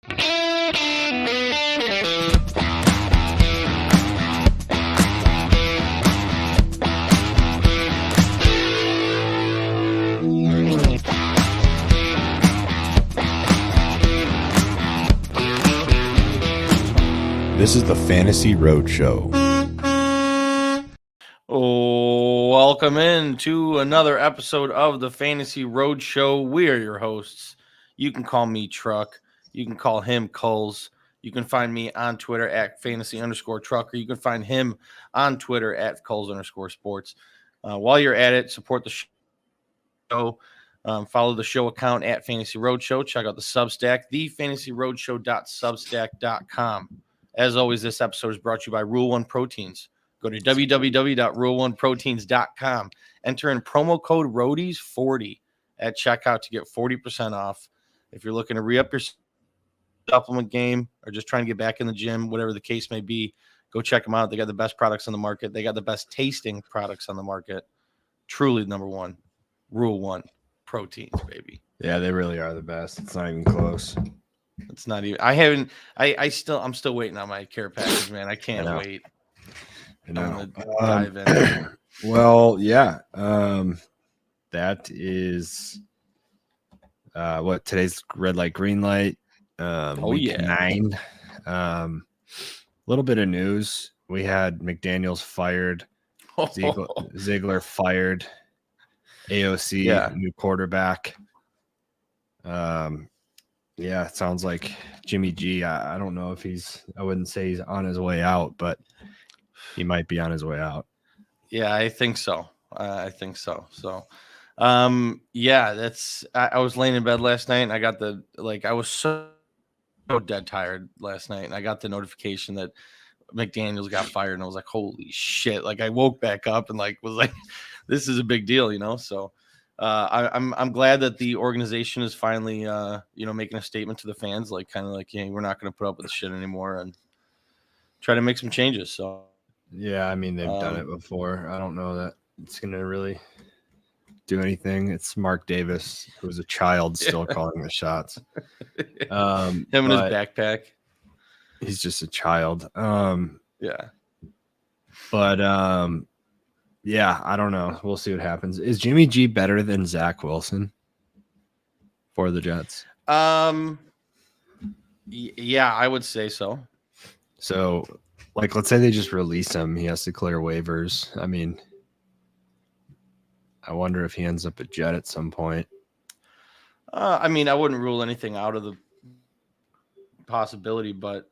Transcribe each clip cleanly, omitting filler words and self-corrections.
This is the Fantasy Roadshow. Welcome in to another episode of the Fantasy Roadshow. We are your hosts. You can call me Truck. You can call him Kulz. You can find me on Twitter at fantasy_truck, or you can find him on Twitter at Kulz_sports. While you're at it, support the show. Follow the show account at Fantasy Roadshow. Check out the Substack, thefantasyroadshow.substack.com. As always, this episode is brought to you by Rule 1 Proteins. Go to www.rule1proteins.com. Enter in promo code ROADIES40 at checkout to get 40% off. If you're looking to re-up your supplement game or just trying to get back in the gym, whatever the case may be, go check them out. They got the best products on the market. They got the best tasting products on the market. Truly number one. Rule 1 Proteins, baby. Yeah, they really are the best. It's not even close. It's not even. I'm still waiting on my care package, man. I can't wait. I know. Dive in. Well, yeah. That is what today's red light, green light. Week 9. Little bit of news. We had McDaniels fired, Ziegler fired, AOC new quarterback. Yeah, it sounds like Jimmy G. I don't know if I wouldn't say he's on his way out, but he might be on his way out. Yeah, I think so. So, yeah, I was laying in bed last night and I got I was so dead tired last night and I got the notification that McDaniels got fired and I was like, holy shit. Like I woke back up and was like, this is a big deal, So I'm glad that the organization is finally, making a statement to the fans, we're not going to put up with this shit anymore and try to make some changes. So, yeah, I mean, they've done it before. I don't know that it's going to really do anything. It's Mark Davis, who was a child, still calling the shots. Him and his backpack. He's just a child. Yeah. But, yeah, I don't know. We'll see what happens. Is Jimmy G better than Zach Wilson for the Jets? Yeah, I would say so. So, let's say they just release him. He has to clear waivers. I mean, I wonder if he ends up a Jet at some point. I wouldn't rule anything out of the possibility, but,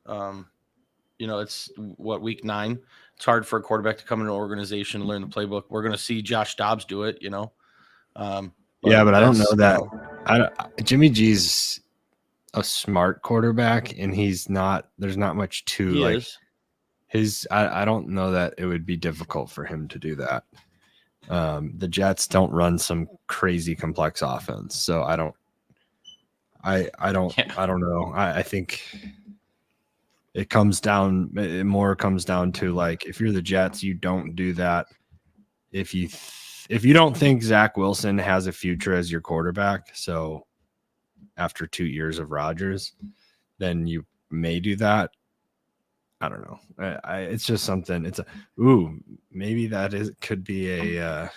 it's week 9. It's hard for a quarterback to come into an organization and learn the playbook. We're going to see Josh Dobbs do it, But I don't know that. Jimmy G's a smart quarterback, and there's not much to I don't know that it would be difficult for him to do that. The Jets don't run some crazy complex offense, so I don't know. I think it comes down to if you're the Jets, you don't do that. If you don't think Zach Wilson has a future as your quarterback, so after 2 years of Rodgers, then you may do that. I don't know. It's just something. Maybe that could be a.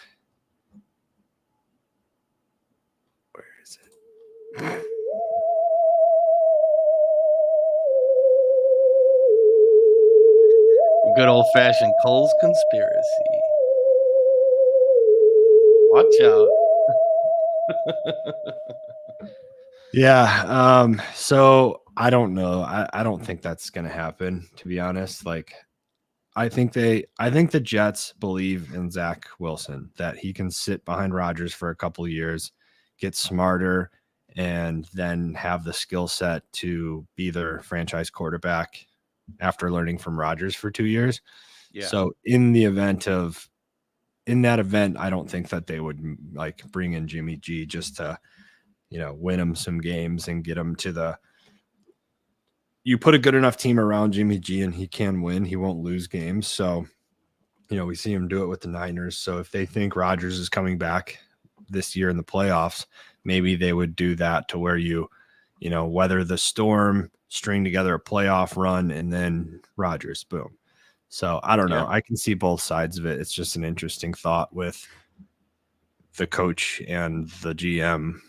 Where is it? Good old-fashioned Kulz conspiracy. Watch out. Yeah. So I don't know. I don't think that's going to happen, to be honest. I think the Jets believe in Zach Wilson, that he can sit behind Rodgers for a couple of years, get smarter, and then have the skill set to be their franchise quarterback after learning from Rodgers for 2 years. Yeah. So in that event, I don't think that they would bring in Jimmy G just to, win him some games and get him to you put a good enough team around Jimmy G and he can win. He won't lose games. So, we see him do it with the Niners. So if they think Rodgers is coming back this year in the playoffs, maybe they would do that to where you weather the storm, string together a playoff run, and then Rodgers, boom. So I don't know. I can see both sides of it. It's just an interesting thought with the coach and the GM,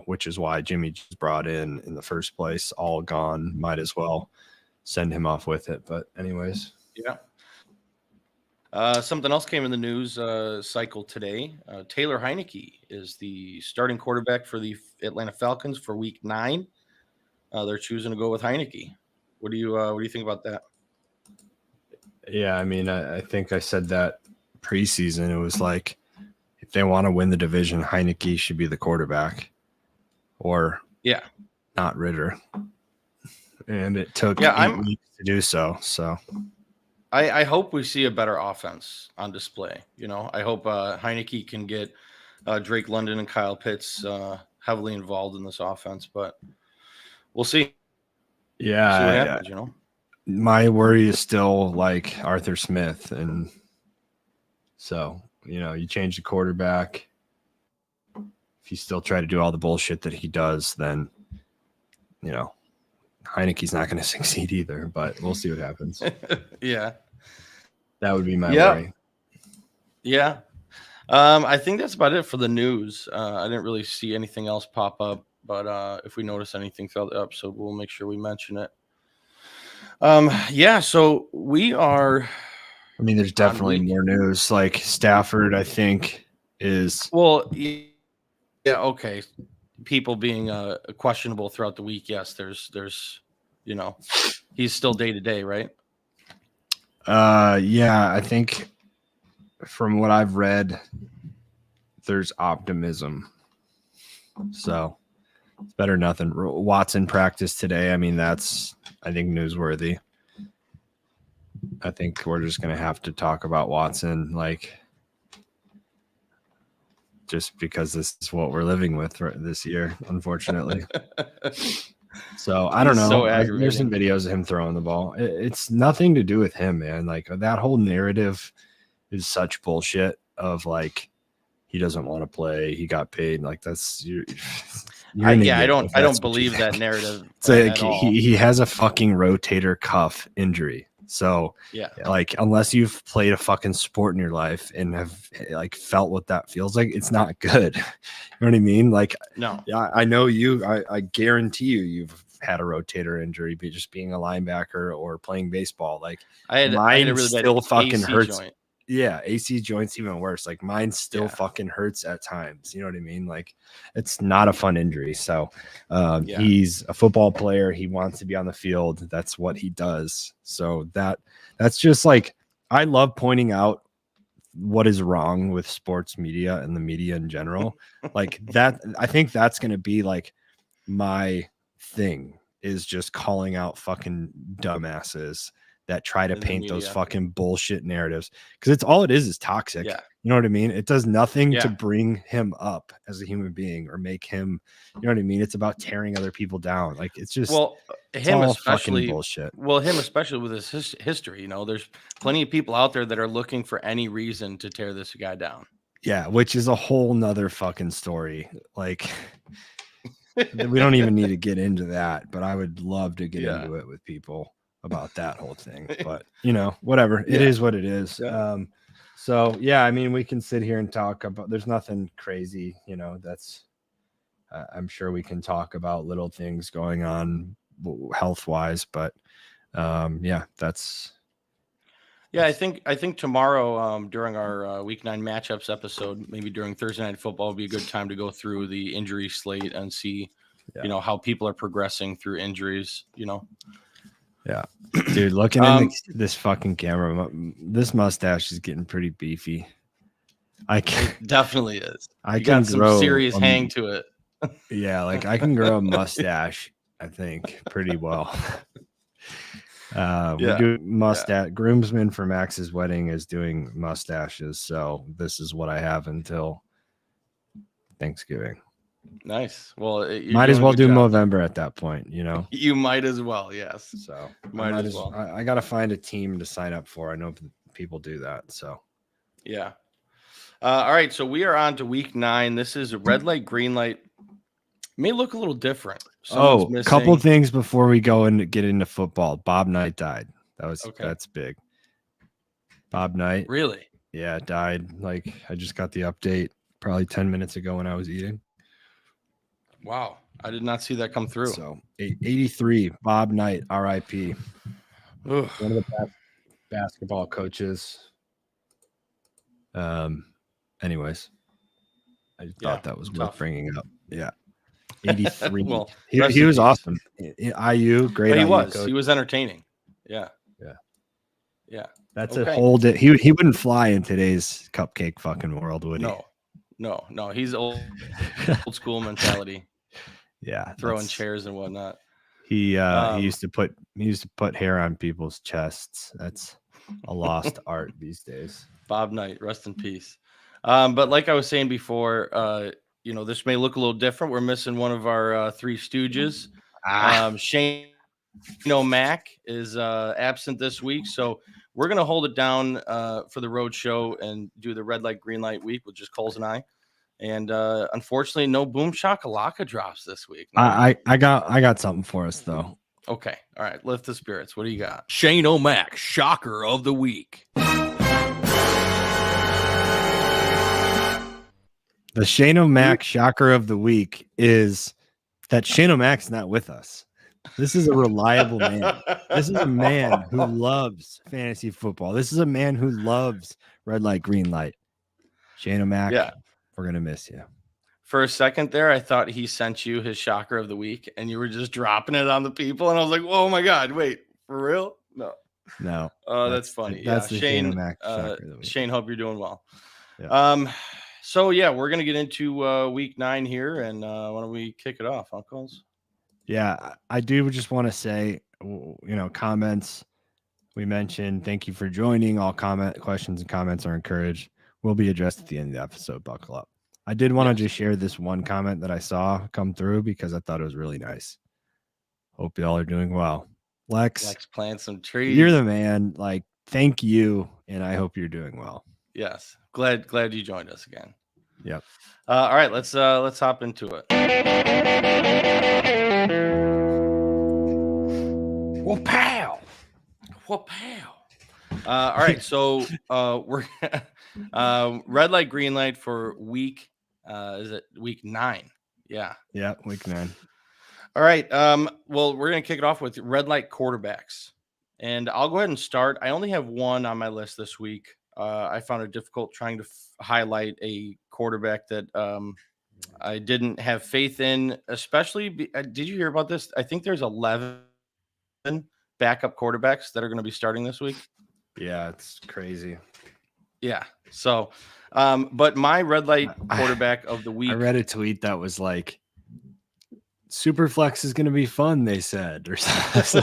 which is why Jimmy just brought in the first place. All gone. Might as well send him off with it. But anyways. Yeah. Something else came in the news cycle today. Taylor Heineke is the starting quarterback for the Atlanta Falcons for Week 9. They're choosing to go with Heineke. What do you think about that? Yeah, I mean, I think I said that preseason. It was like, if they want to win the division, Heineke should be the quarterback, or not Ritter. And it took 8 weeks to do so. So I hope we see a better offense on display. I hope Heineke can get Drake London and Kyle Pitts heavily involved in this offense, but we'll see. Yeah, we'll see what happens. My worry is still like Arthur Smith, and so you change the quarterback. If you still try to do all the bullshit that he does, then Heineke's not going to succeed either. But we'll see what happens. Yeah. That would be my worry. Yeah. I think that's about it for the news. I didn't really see anything else pop up, but if we notice anything throughout the episode, we'll make sure we mention it. So we are. I mean, there's definitely more news. Like Stafford, I think, is. Well, yeah, okay. People being questionable throughout the week. Yes, there's he's still day to day, right? Yeah, I think from what I've read, there's optimism. So it's better than nothing. Watson practiced today. I mean, that's, I think, newsworthy. I think we're just going to have to talk about Watson, just because this is what we're living with this year, unfortunately. So I don't know. So there's some videos of him throwing the ball. It's nothing to do with him, man. Like, that whole narrative is such bullshit of he doesn't want to play. He got paid. Like, that's I don't believe that narrative. It's like he has a fucking rotator cuff injury. So unless you've played a fucking sport in your life and have felt what that feels like, it's not good. You know what I mean? No. Yeah, I know you. I guarantee you've had a rotator injury, just being a linebacker or playing baseball. I had a really still fucking AC hurts. Joint. Yeah, AC joints even worse. Mine still fucking hurts at times. You know what I mean? It's not a fun injury. So he's a football player. He wants to be on the field. That's what he does. So that's just I love pointing out what is wrong with sports media and the media in general. That, I think that's going to be my thing, is just calling out fucking dumbasses that try to paint those fucking bullshit narratives, because it's all it is toxic. Yeah. You know what I mean? It does nothing to bring him up as a human being or make him, you know what I mean? It's about tearing other people down. It's just, him especially bullshit. Well, him especially with his history, there's plenty of people out there that are looking for any reason to tear this guy down. Yeah, which is a whole nother fucking story. We don't even need to get into that, but I would love to get into it with people about that whole thing. But whatever. It is what it is. So I mean, we can sit here and talk about, there's nothing crazy, that's I'm sure we can talk about little things going on health wise, but that's I think tomorrow during our Week 9 matchups episode, maybe during Thursday Night Football, would be a good time to go through the injury slate and see how people are progressing through injuries. Yeah, dude, looking in this fucking camera, this mustache is getting pretty beefy. It definitely is. I can got some serious hang to it. Yeah, I can grow a mustache, I think, pretty well. We do mustache. Groomsman for Max's wedding is doing mustaches, so this is what I have until Thanksgiving. Nice. Well, might as well do November at that point, You might as well, yes. So might as well. I got to find a team to sign up for. I know people do that. So yeah. All right. So we are on to Week 9. This is a red light, green light. May look a little different Someone's missing. Couple things before we go and get into football. Bob Knight died. That's big. Bob Knight. Really? Yeah, died. Like, I just got the update probably 10 minutes ago when I was eating. Wow. I did not see that come through. So 83, Bob Knight, RIP. One of the best basketball coaches. Anyways, I thought that was worth bringing up. Yeah. 83. Well, he was awesome. IU, great. But he IU was. coach. He was entertaining. Yeah. That's a hold it. He wouldn't fly in today's cupcake fucking world, would he? No. He's old school mentality. Yeah, throwing chairs and whatnot. He used to put hair on people's chests. That's a lost art these days. Bob Knight, rest in peace. But like I was saying before, this may look a little different. We're missing one of our three stooges. Shane O'Mac is absent this week, so we're gonna hold it down for the road show and do the red light, green light week with just Kulz and I. And unfortunately, no boom shakalaka drops this week. No. I got something for us though. Okay, all right, lift the spirits. What do you got? Shane O'Mac, shocker of the week. The Shane O'Mac shocker of the week is that Shane O'Mac's not with us. This is a reliable man. This is a man who loves fantasy football. This is a man who loves red light, green light. Shane O'Mac, we're going to miss you. For a second there, I thought he sent you his shocker of the week, and you were just dropping it on the people. And I was like, oh, my God, wait, for real? No. Oh, that's funny. That's the Shane O'Mac shocker of the week. Shane, hope you're doing well. Yeah. So, we're going to get into week 9 here, and why don't we kick it off, huh, Kulz? Yeah, I do just want to say, comments we mentioned. Thank you for joining. All questions and comments are encouraged. Will be addressed at the end of the episode. Buckle up. I did want to just share this one comment that I saw come through because I thought it was really nice. Hope y'all are doing well. Lex, plant some trees. You're the man. Like, thank you, and I hope you're doing well. Yes, glad you joined us again. Yep. All right, let's hop into it. Well, pal. All right, so we're red light, green light for week. Is it week 9? Yeah, week 9. All right. Well, we're gonna kick it off with red light quarterbacks, and I'll go ahead and start. I only have one on my list this week. I found it difficult trying to highlight a quarterback that I didn't have faith in, especially. Did you hear about this? I think there's 11 backup quarterbacks that are going to be starting this week. Yeah, it's crazy. Yeah. So, but my red light quarterback of the week. I read a tweet that was like, Superflex is going to be fun, they said, or something.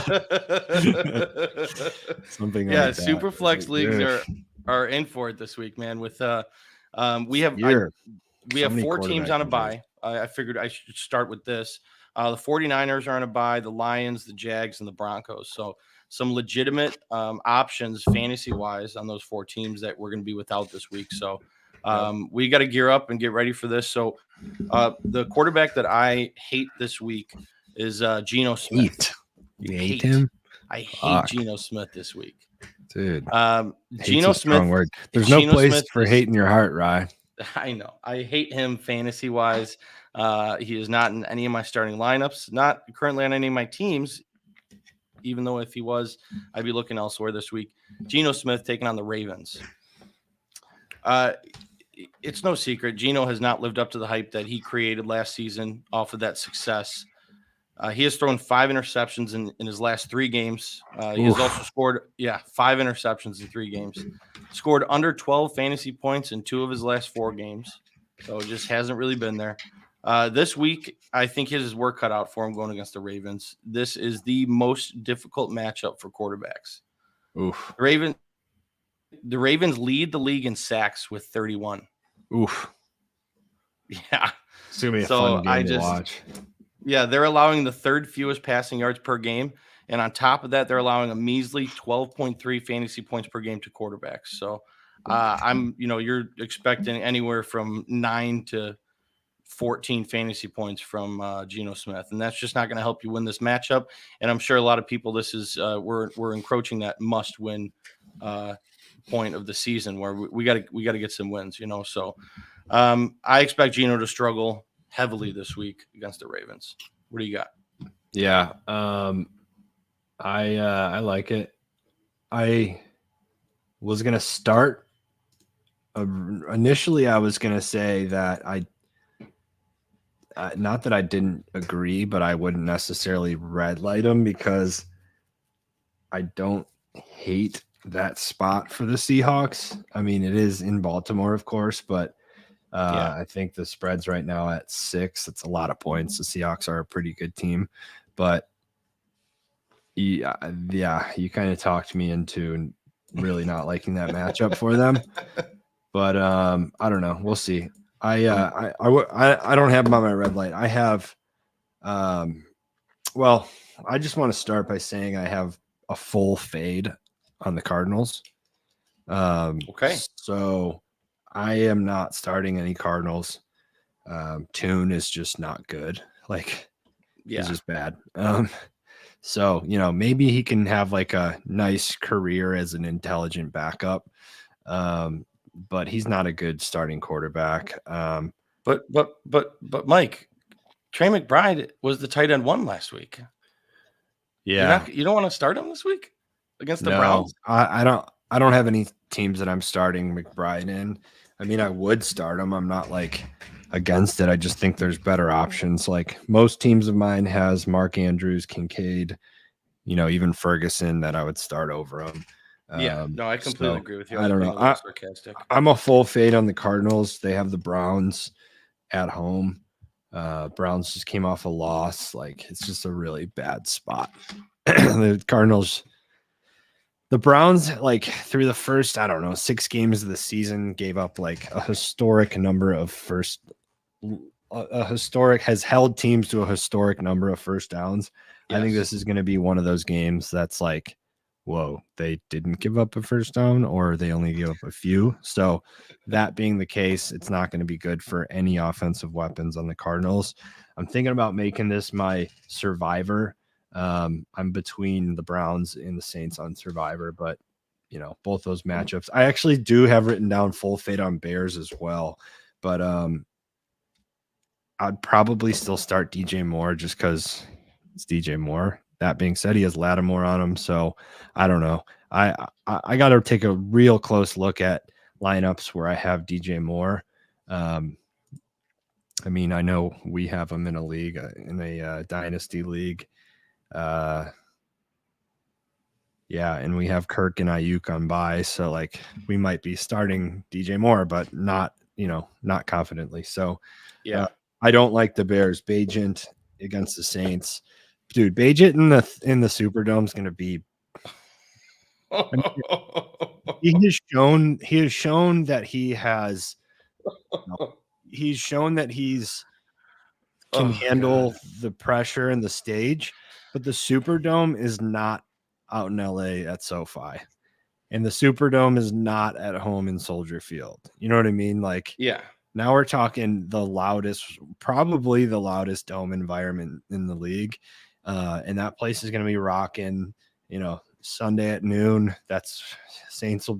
Something like that. Superflex leagues are in for it this week, man. With we have 4 teams on a bye. I figured I should start with this. The 49ers are on a bye, the Lions, the Jags, and the Broncos. So some legitimate options fantasy-wise on those 4 teams that we're going to be without this week. So we got to gear up and get ready for this. So the quarterback that I hate this week is Geno Smith. You hate him? I hate Geno Smith this week. Dude. Geno Smith. Word. There's no place for hate in your heart, Rye. I know. I hate him fantasy-wise. He is not in any of my starting lineups, not currently on any of my teams, even though if he was, I'd be looking elsewhere this week. Geno Smith taking on the Ravens. It's no secret. Geno has not lived up to the hype that he created last season off of that success. He has thrown 5 interceptions in his last 3 games. He has also scored, 5 interceptions in 3 games. Scored under 12 fantasy points in 2 of his last 4 games. So it just hasn't really been there. This week, I think his work cut out for him going against the Ravens. This is the most difficult matchup for quarterbacks. Oof. The Ravens lead the league in sacks with 31. Oof. Yeah. It's going to be a fun game to watch. Yeah, they're allowing the 3rd fewest passing yards per game. And on top of that, they're allowing a measly 12.3 fantasy points per game to quarterbacks. So you're expecting anywhere from 9 to 14 fantasy points from Geno Smith, and that's just not going to help you win this matchup. And I'm sure a lot of people, this is we're encroaching that must-win point of the season where we got to get some wins, So I expect Geno to struggle heavily this week against the Ravens. What do you got? Yeah, I like it. I was gonna start. Initially, I was gonna say that not that I didn't agree, but I wouldn't necessarily red light him because I don't hate that spot for the Seahawks. I mean, it is in Baltimore, of course, but I think the spread's right now at 6. It's a lot of points. The Seahawks are a pretty good team, but yeah, you kind of talked me into really not liking that matchup for them. But I don't know. We'll see. I don't have them on my red light. I have, well, I just want to start by saying I have a full fade on the Cardinals. Okay. So I am not starting any Cardinals. Tune is just not good. Like, he's just bad. So, maybe he can have like a nice career as an intelligent backup. But he's not a good starting quarterback. But Mike, Trey McBride was the tight end 1 last week. Yeah. You don't want to start him this week against the Browns? I don't have any teams that I'm starting McBride in. I mean, I would start him. I'm not like against it. I just think there's better options. Like most teams of mine has Mark Andrews, Kincaid, even Ferguson that I would start over him. I completely agree with you. I don't know. I'm a full fade on the Cardinals. They have the Browns at home. Browns just came off a loss. Like, it's just a really bad spot. The Browns, like through the first, 6 games of the season, gave up like a historic number of has held teams to a historic number of first downs. Yes. I think this is going to be one of those games that's like, whoa, they didn't give up a first down or they only gave up a few. So that being the case, it's not going to be good for any offensive weapons on the Cardinals. I'm thinking about making this my survivor. I'm between the Browns and the Saints on survivor, but both those matchups. I actually do have written down full fade on Bears as well, but I'd probably still start DJ Moore just because it's DJ Moore. That being said, he has Lattimore on him, so I don't know. I got to take a real close look at lineups where I have DJ Moore. I mean, I know we have him in a league, in a dynasty league. And we have Kirk and Ayuk on bye, so like we might be starting DJ Moore, but not confidently. So I don't like the Bears. Bajent against the Saints. Dude, Bajent in the Superdome is going to be. He has shown that he has. He's shown that he's can handle the pressure and the stage, but the Superdome is not out in LA at SoFi, and the Superdome is not at home in Soldier Field. You know what I mean? Like, now we're talking probably the loudest dome environment in the league. And that place is going to be rocking, Sunday at noon. That's Saints. A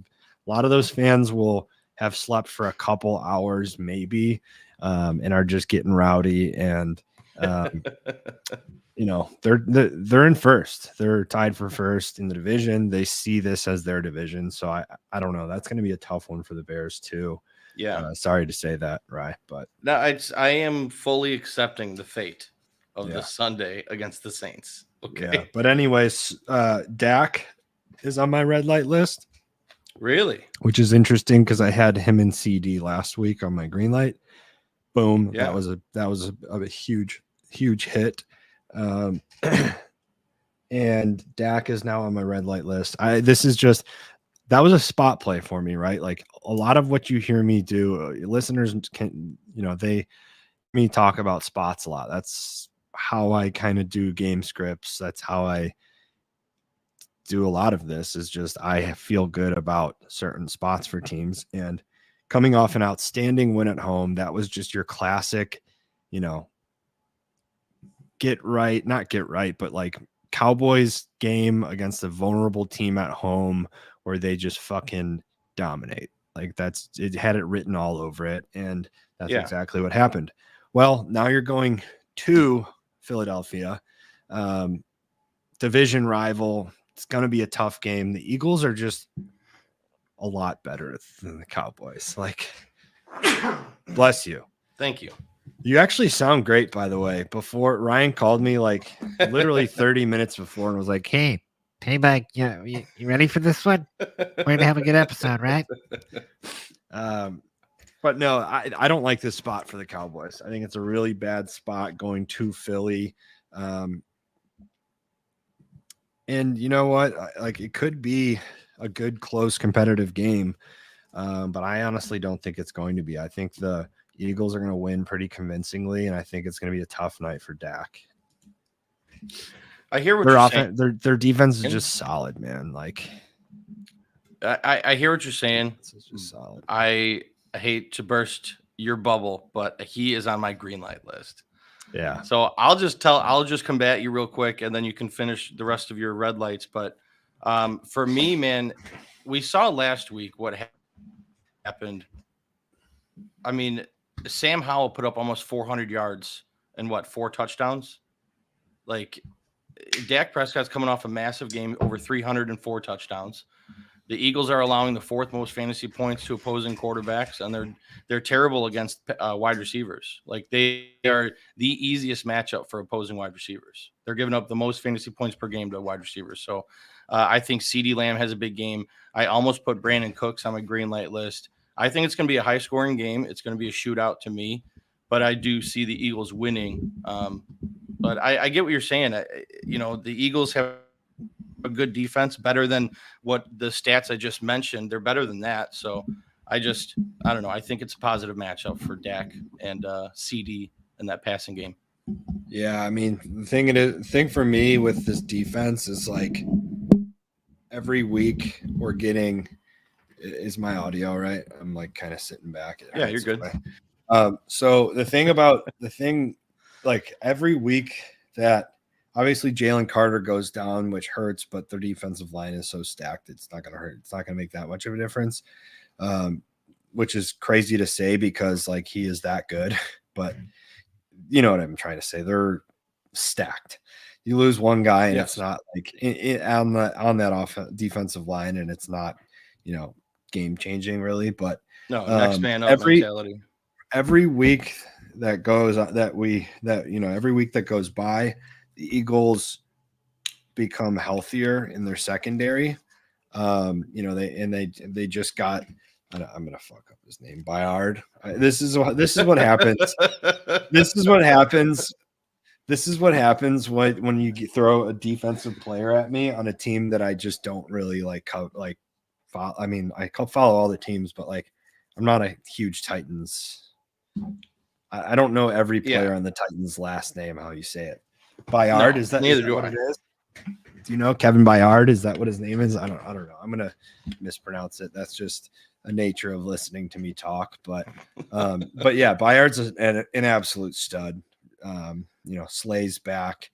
lot of those fans will have slept for a couple hours, maybe, and are just getting rowdy. And, they're in first. They're tied for first in the division. They see this as their division. So I don't know. That's going to be a tough one for the Bears too. Yeah. Sorry to say that, Rye, but no, I am fully accepting the fate of the Sunday against the Saints. Okay. Yeah. But anyways, Dak is on my red light list. Really? Which is interesting because I had him in CD last week on my green light. Boom. Yeah. That was a huge hit. And Dak is now on my red light list. That was a spot play for me, right? Like a lot of what you hear me do, listeners can, me talk about spots a lot. That's how I kind of do game scripts. That's how I do a lot of this, is just I feel good about certain spots for teams. And coming off an outstanding win at home, that was just your classic not get right, but like Cowboys game against a vulnerable team at home where they just fucking dominate. Like it had it written all over it. And that's exactly what happened. Well, now you're going to Philadelphia, division rival. It's going to be a tough game. The Eagles are just a lot better than the Cowboys. Like, bless you. Thank you. You actually sound great, by the way. Before Ryan called me like literally 30 minutes before and was like, "Hey, payback, you ready for this one? We're gonna have a good episode, right?" But no, I don't like this spot for the Cowboys. I think it's a really bad spot going to Philly. And you know what? Like, it could be a good, close, competitive game. But I honestly don't think it's going to be. I think the Eagles are going to win pretty convincingly, and I think it's going to be a tough night for Dak. I hear what you're saying. Their defense is just solid, man. Like, I hear what you're saying. It's just solid. I hate to burst your bubble, but he is on my green light list. Yeah. So I'll just combat you real quick, and then you can finish the rest of your red lights. But for me, man, we saw last week what happened. I mean, Sam Howell put up almost 400 yards and 4 touchdowns. Like, Dak Prescott's coming off a massive game, over 304 touchdowns. The Eagles are allowing the 4th most fantasy points to opposing quarterbacks, and they're terrible against wide receivers. Like, they are the easiest matchup for opposing wide receivers. They're giving up the most fantasy points per game to wide receivers. So I think CeeDee Lamb has a big game. I almost put Brandon Cooks on my green light list. I think it's going to be a high-scoring game. It's going to be a shootout to me, but I do see the Eagles winning. But I get what you're saying. The Eagles have a good defense, better than what the stats I just mentioned. They're better than that. So I don't know. I think it's a positive matchup for Dak and CD in that passing game. Yeah, I mean, the thing for me with this defense is like every week we're getting. Is my audio right? I'm like kind of sitting back. Yeah, you're good. So like every week that obviously Jalen Carter goes down, which hurts, but their defensive line is so stacked, it's not going to hurt. It's not going to make that much of a difference, which is crazy to say because like he is that good, but you know what I'm trying to say. They're stacked. You lose one guy and it's not like on that defensive line, and it's not, game changing really, but no, next man up mentality. Every week that goes every week that goes by, the Eagles become healthier in their secondary. They just got. I'm gonna fuck up his name. Bayard. This is what happens. This is what happens. This is what happens when you throw a defensive player at me on a team that I just don't really like. Follow. I mean, I follow all the teams, but like, I'm not a huge Titans. I don't know every player on the Titans' last name, how you say it. Bayard, is that what it is? Do you know Kevin Bayard? Is that what his name is? I don't know. I'm gonna mispronounce it. That's just a nature of listening to me talk. But yeah, Bayard's an absolute stud. Slay's back.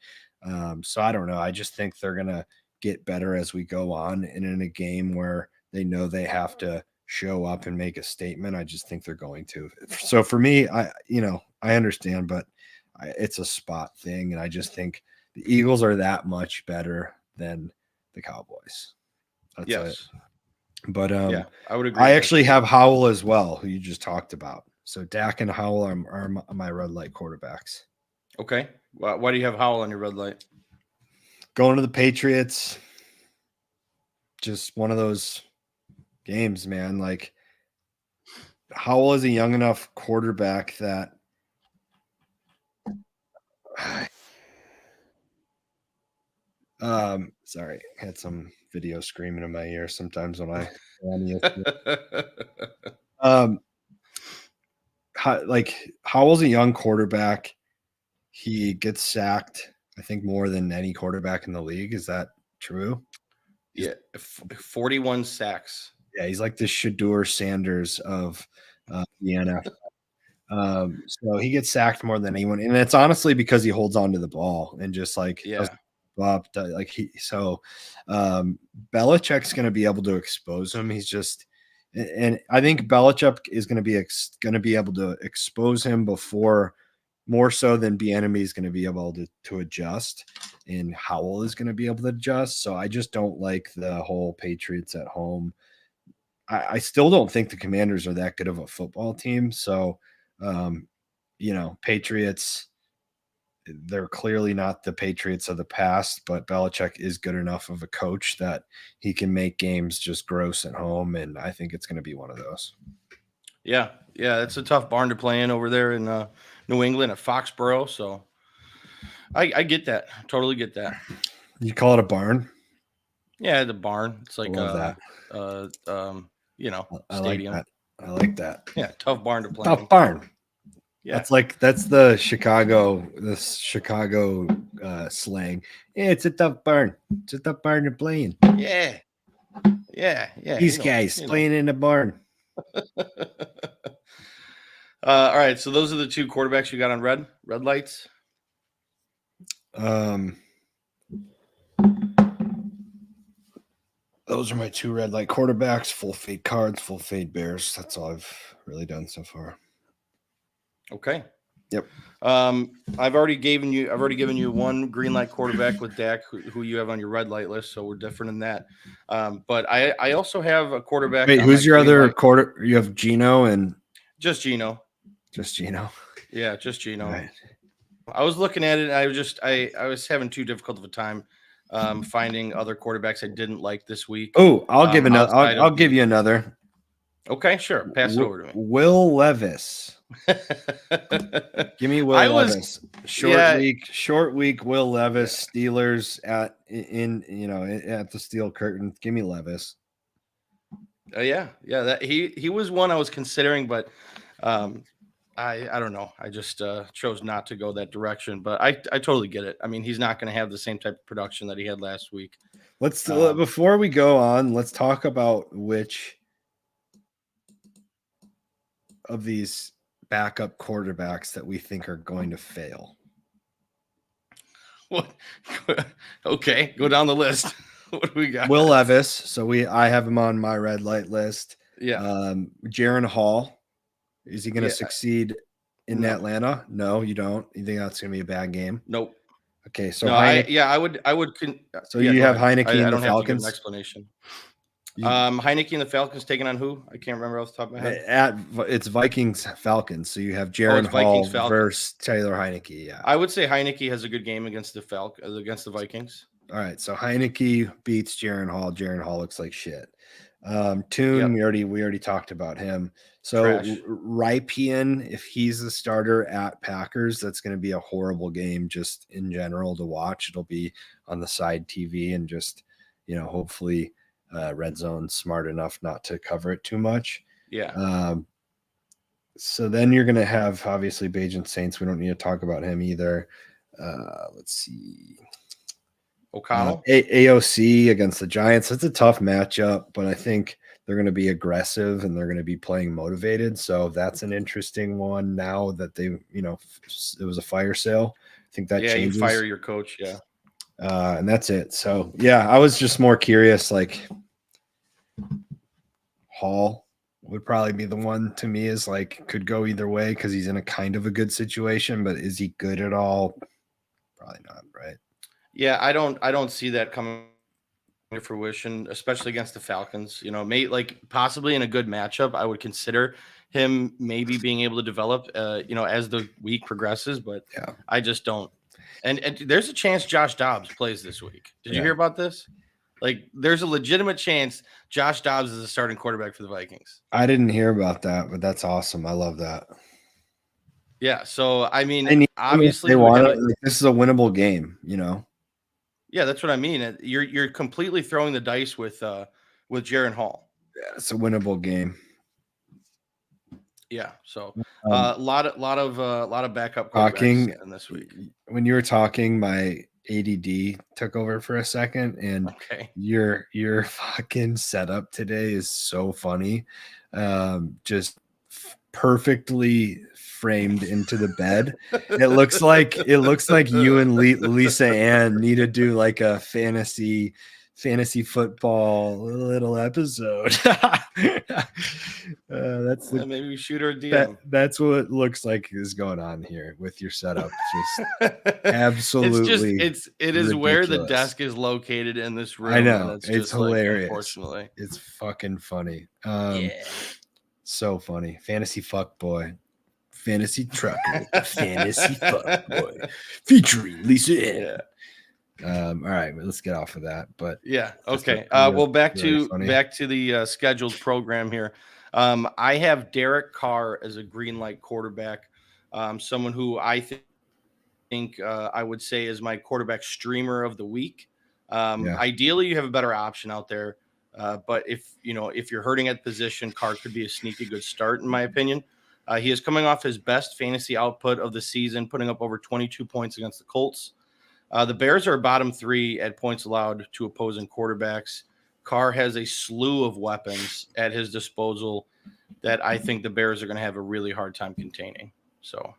So I don't know. I just think they're gonna get better as we go on, and in a game where they know they have to show up and make a statement, I just think they're going to. So for me, I understand, but it's a spot thing, and I just think the Eagles are that much better than the Cowboys. That's it. But I would agree. I actually have Howell as well, who you just talked about. So Dak and Howell are my red light quarterbacks. Okay. Why do you have Howell on your red light? Going to the Patriots. Just one of those games, man. Like, Howell is a young enough quarterback that sorry, I had some video screaming in my ear sometimes when I Howell's a young quarterback. He gets sacked, I think, more than any quarterback in the league. Is that true? Yeah, 41 sacks. Yeah, he's like the Shedeur Sanders of the NFL. So he gets sacked more than anyone, and it's honestly because he holds on to the ball and just like up, like Belichick's going to be able to expose him. He's just, and I think Belichick is going to be able to expose him before, more so than Bieniemy is going to be able to adjust, and Howell is going to be able to adjust. So I just don't like the whole Patriots at home. I still don't think the Commanders are that good of a football team. So, Patriots, they're clearly not the Patriots of the past, but Belichick is good enough of a coach that he can make games just gross at home. And I think it's going to be one of those. Yeah. It's a tough barn to play in over there in New England at Foxborough. So I get that. Totally get that. You call it a barn? Yeah, the barn. It's like that. Stadium. I like that. Yeah, tough barn to play. Tough barn. Yeah. That's the Chicago slang. Yeah, it's a tough barn. It's a tough barn to play in. Yeah. These guys playing in the barn. All right, so those are the two quarterbacks you got on red lights. Those are my two red light quarterbacks, full fade Cards, full fade Bears. That's all I've really done so far. Okay. Yep. I've already given you one green light quarterback with Dak, who you have on your red light list, so we're different in that. But I also have a quarterback. Wait, who's your other quarter? You have Geno and just Geno. Just Geno. Yeah, just Geno. Right. I was looking at it. I was having too difficult of a time finding other quarterbacks I didn't like this week. Oh, I'll give another. I'll give you another. Okay, sure. Pass it over to me. Will Levis. Give me Will Levis. Short week. Will Levis. Steelers at the steel curtain. Give me Levis. Yeah. That he was one I was considering, but I don't know. I just chose not to go that direction. But I totally get it. I mean, he's not going to have the same type of production that he had last week. Before we go on, let's talk about which of these backup quarterbacks that we think are going to fail. What? Okay, go down the list. What do we got? Will Levis. So I have him on my red light list. Yeah. Jaron Hall. Is he going to succeed in Atlanta? No, you don't. You think that's going to be a bad game? Nope. Okay, so I would. So you have Heineke and the Falcons. An explanation. Heineke and the Falcons taking on who? I can't remember off the top of my head. It's Vikings Falcons. So you have Jaron Hall versus Taylor Heineke. Yeah, I would say Heineke has a good game against the Vikings. All right, so Heineke beats Jaron Hall. Jaron Hall looks like shit. Tune, we already talked about him. So Rypien, if he's the starter at Packers, that's going to be a horrible game just in general to watch. It'll be on the side TV and just hopefully Red Zone's smart enough not to cover it too much. Yeah. So then you're going to have obviously Bajan Saints. We don't need to talk about him either. Let's see. O'Connell. AOC against the Giants. It's a tough matchup, but I think they're going to be aggressive and they're going to be playing motivated. So that's an interesting one now that it was a fire sale. I think that changes. You fire your coach. Yeah. And that's it. So I was just more curious, like Hall would probably be the one to me is like, could go either way because he's in a kind of a good situation, but is he good at all? Probably not. Right. Yeah, I don't see that coming to fruition, especially against the Falcons. Possibly in a good matchup, I would consider him maybe being able to develop, as the week progresses. But I just don't. And there's a chance Josh Dobbs plays this week. Did you hear about this? There's a legitimate chance Josh Dobbs is a starting quarterback for the Vikings. I didn't hear about that, but that's awesome. I love that. Yeah. So I mean, obviously, this is a winnable game. Yeah, that's what I mean. You're completely throwing the dice with Jaron Hall. Yeah, it's a winnable game. Yeah, so a lot of backup quarterbacks in this week. When you were talking, my ADD took over for a second, and your fucking setup today is so funny. Just perfectly framed into the bed. It looks like you and Lisa Ann need to do like a fantasy football little episode. That's the maybe we shoot her a DM. That's what it looks like is going on here with your setup. Just absolutely, it is ridiculous. Where the desk is located in this room. I know, it's just hilarious. Like, unfortunately, it's fucking funny. Yeah, so funny. Fantasy fuck boy, fantasy trucker, fantasy fuck boy, featuring Lisa. Yeah. All right, let's get off of that. But yeah, okay. Well, back to the scheduled program here. I have Derek Carr as a green light quarterback, someone who I think I would say is my quarterback streamer of the week. Ideally, you have a better option out there, but if you're hurting at position, Carr could be a sneaky good start in my opinion. He is coming off his best fantasy output of the season, putting up over 22 points against the Colts. The Bears are bottom 3 at points allowed to opposing quarterbacks. Carr has a slew of weapons at his disposal that I think the Bears are going to have a really hard time containing. So,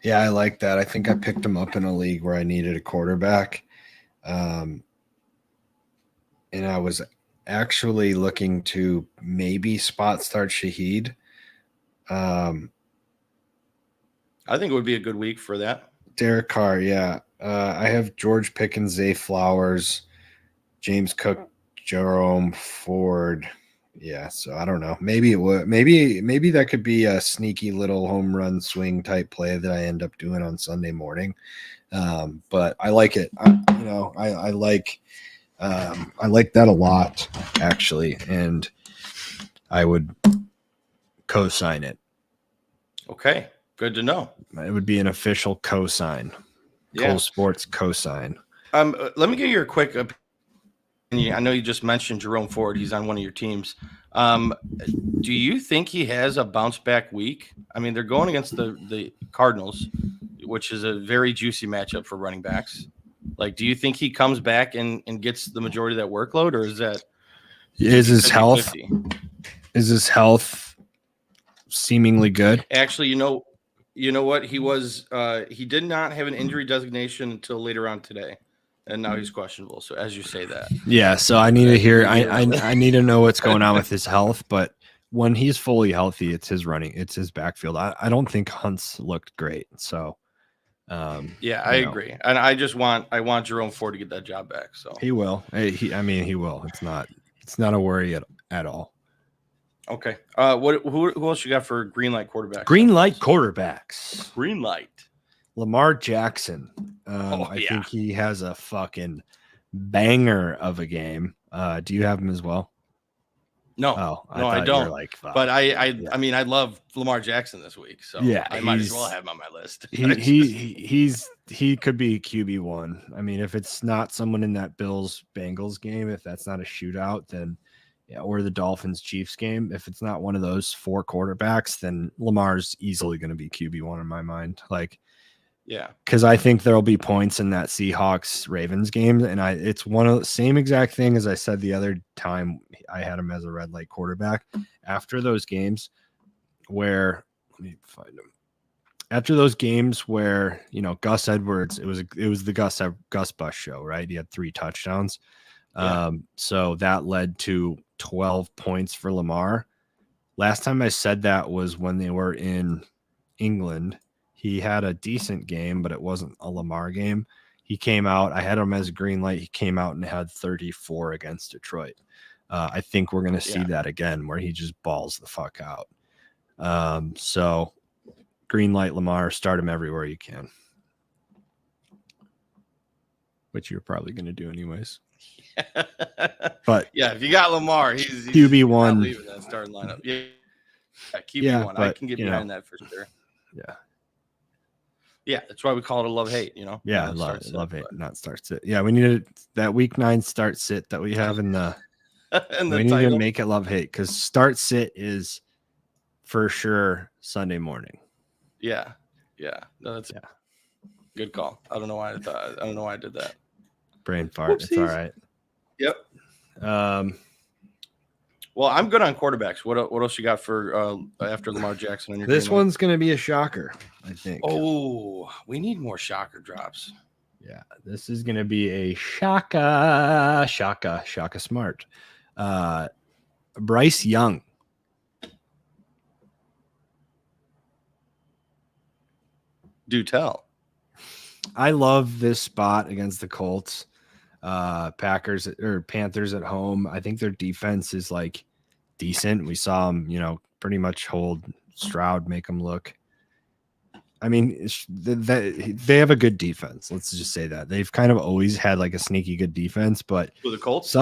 yeah, I like that. I think I picked him up in a league where I needed a quarterback. And I was actually looking to maybe spot start Shaheed. I think it would be a good week for that. Derek Carr, yeah. I have George Pickens, Zay Flowers, James Cook, Jerome Ford. Yeah, so I don't know. Maybe it would. Maybe that could be a sneaky little home run swing type play that I end up doing on Sunday morning. But I like it. I like that a lot actually, and I would co-sign it. Okay, good to know. It would be an official co-sign. Cole Sports co-sign. Let me give you a quick opinion. I know you just mentioned Jerome Ford. He's on one of your teams. Do you think he has a bounce back week? I mean, they're going against the Cardinals, which is a very juicy matchup for running backs. Like, do you think he comes back and gets the majority of that workload, or is his health? 50? Is his health seemingly good? Actually, you know what? He did not have an injury designation until later on today, and now he's questionable. So as you say that, yeah. So I need to hear. I need to know what's going on with his health. But when he's fully healthy, it's his backfield. I don't think Hunt's looked great. So, I agree, and I want Jerome Ford to get that job back. So he will. He will. It's not a worry at all. Okay. Who else you got for green light quarterbacks? Green light quarterbacks. Green light. Lamar Jackson. I think he has a fucking banger of a game. Do you have him as well? No. I don't. But I love Lamar Jackson this week, so yeah, I might as well have him on my list. He could be QB1. I mean, if it's not someone in that Bills-Bengals game, if that's not a shootout, then or the Dolphins-Chiefs game. If it's not one of those 4 quarterbacks, then Lamar's easily going to be QB1 in my mind. Because I think there'll be points in that Seahawks-Ravens game, and it's one of the same exact thing as I said the other time I had him as a red light quarterback. After those games where let me find him. After those games where Gus Edwards, it was the Gus Bus show, right? He had 3 touchdowns. So that led to 12 points for Lamar. Last time I said that was when they were in England. He had a decent game, but it wasn't a Lamar game. He came out. I had him as a green light. He came out and had 34 against Detroit. I think we're going to see that again where he just balls the fuck out. So green light Lamar, start him everywhere you can. Which you're probably going to do anyways. But yeah, if you got Lamar, he's QB1. Not leaving that starting lineup. Yeah, QB1. I can get behind that for sure. Yeah, that's why we call it a love-hate, Yeah, love-hate, not start-sit. Yeah, we needed that week 9 start-sit that we have in the we need to make it love-hate because start-sit is for sure Sunday morning. Yeah. No, that's good call. I don't know why I did that. Brain fart. Whoopsies. It's all right. Yep. Well, I'm good on quarterbacks. What else you got for after Lamar Jackson? On your this one's going to be a shocker, I think. Oh, we need more shocker drops. Yeah, this is going to be a shaka smart. Bryce Young. Do tell. I love this spot against the Colts. Panthers at home. I think their defense is like decent. We saw them, pretty much hold Stroud, make them look. I mean, they have a good defense. Let's just say that they've kind of always had like a sneaky good defense, but the Colts,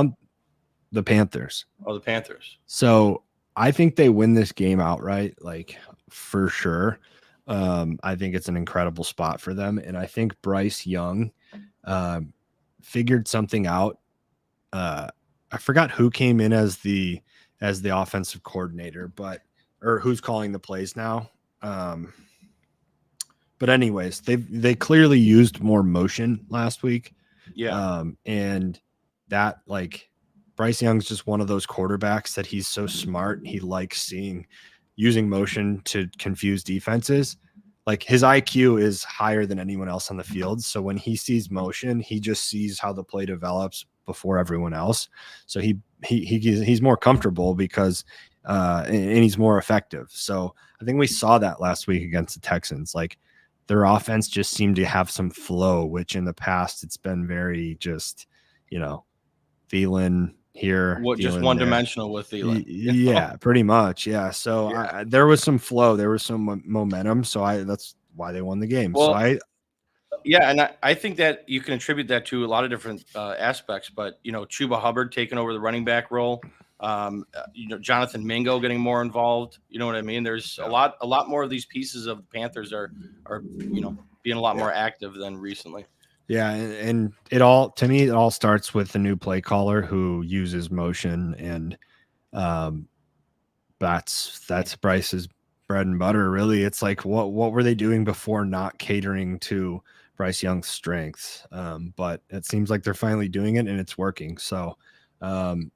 the Panthers. Oh, the Panthers. So I think they win this game outright, like for sure. I think it's an incredible spot for them, and I think Bryce Young figured something out. I forgot who came in as the offensive coordinator, or who's calling the plays now. But anyways, they clearly used more motion last week. Yeah. And that, like, Bryce Young's just one of those quarterbacks that he's so smart. He likes using motion to confuse defenses. Like, his IQ is higher than anyone else on the field. So when he sees motion, he just sees how the play develops before everyone else. So he's more comfortable because and he's more effective. So I think we saw that last week against the Texans. Like, their offense just seemed to have some flow, which in the past it's been very just, Thielen here. Just one dimensional with Thielen. Yeah, pretty much. Yeah. So yeah. There was some flow. There was some momentum. So that's why they won the game. Well, so and I think that you can attribute that to a lot of different aspects. But, Chuba Hubbard taking over the running back role. Jonathan Mingo getting more involved. You know what I mean? There's a lot more of these pieces of the Panthers are being a lot more active than recently. Yeah, and it all starts with the new play caller who uses motion, and that's Bryce's bread and butter. Really, it's like what were they doing before not catering to Bryce Young's strengths? But it seems like they're finally doing it, and it's working. So I'm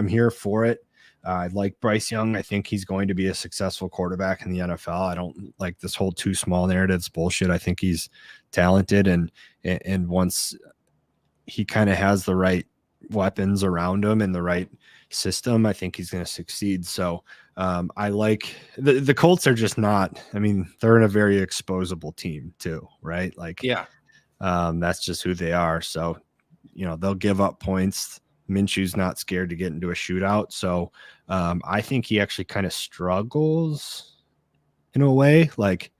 here for it. I like Bryce Young. I think he's going to be a successful quarterback in the NFL. I don't like this whole too small narrative. It's bullshit. I think he's talented, and once he kind of has the right weapons around him and the right system, I think he's going to succeed. So I like the Colts are just not. I mean, they're in a very exposable team too, right? Like, yeah, that's just who they are. So they'll give up points. Minshew's not scared to get into a shootout. So I think he actually kind of struggles in a way. Like,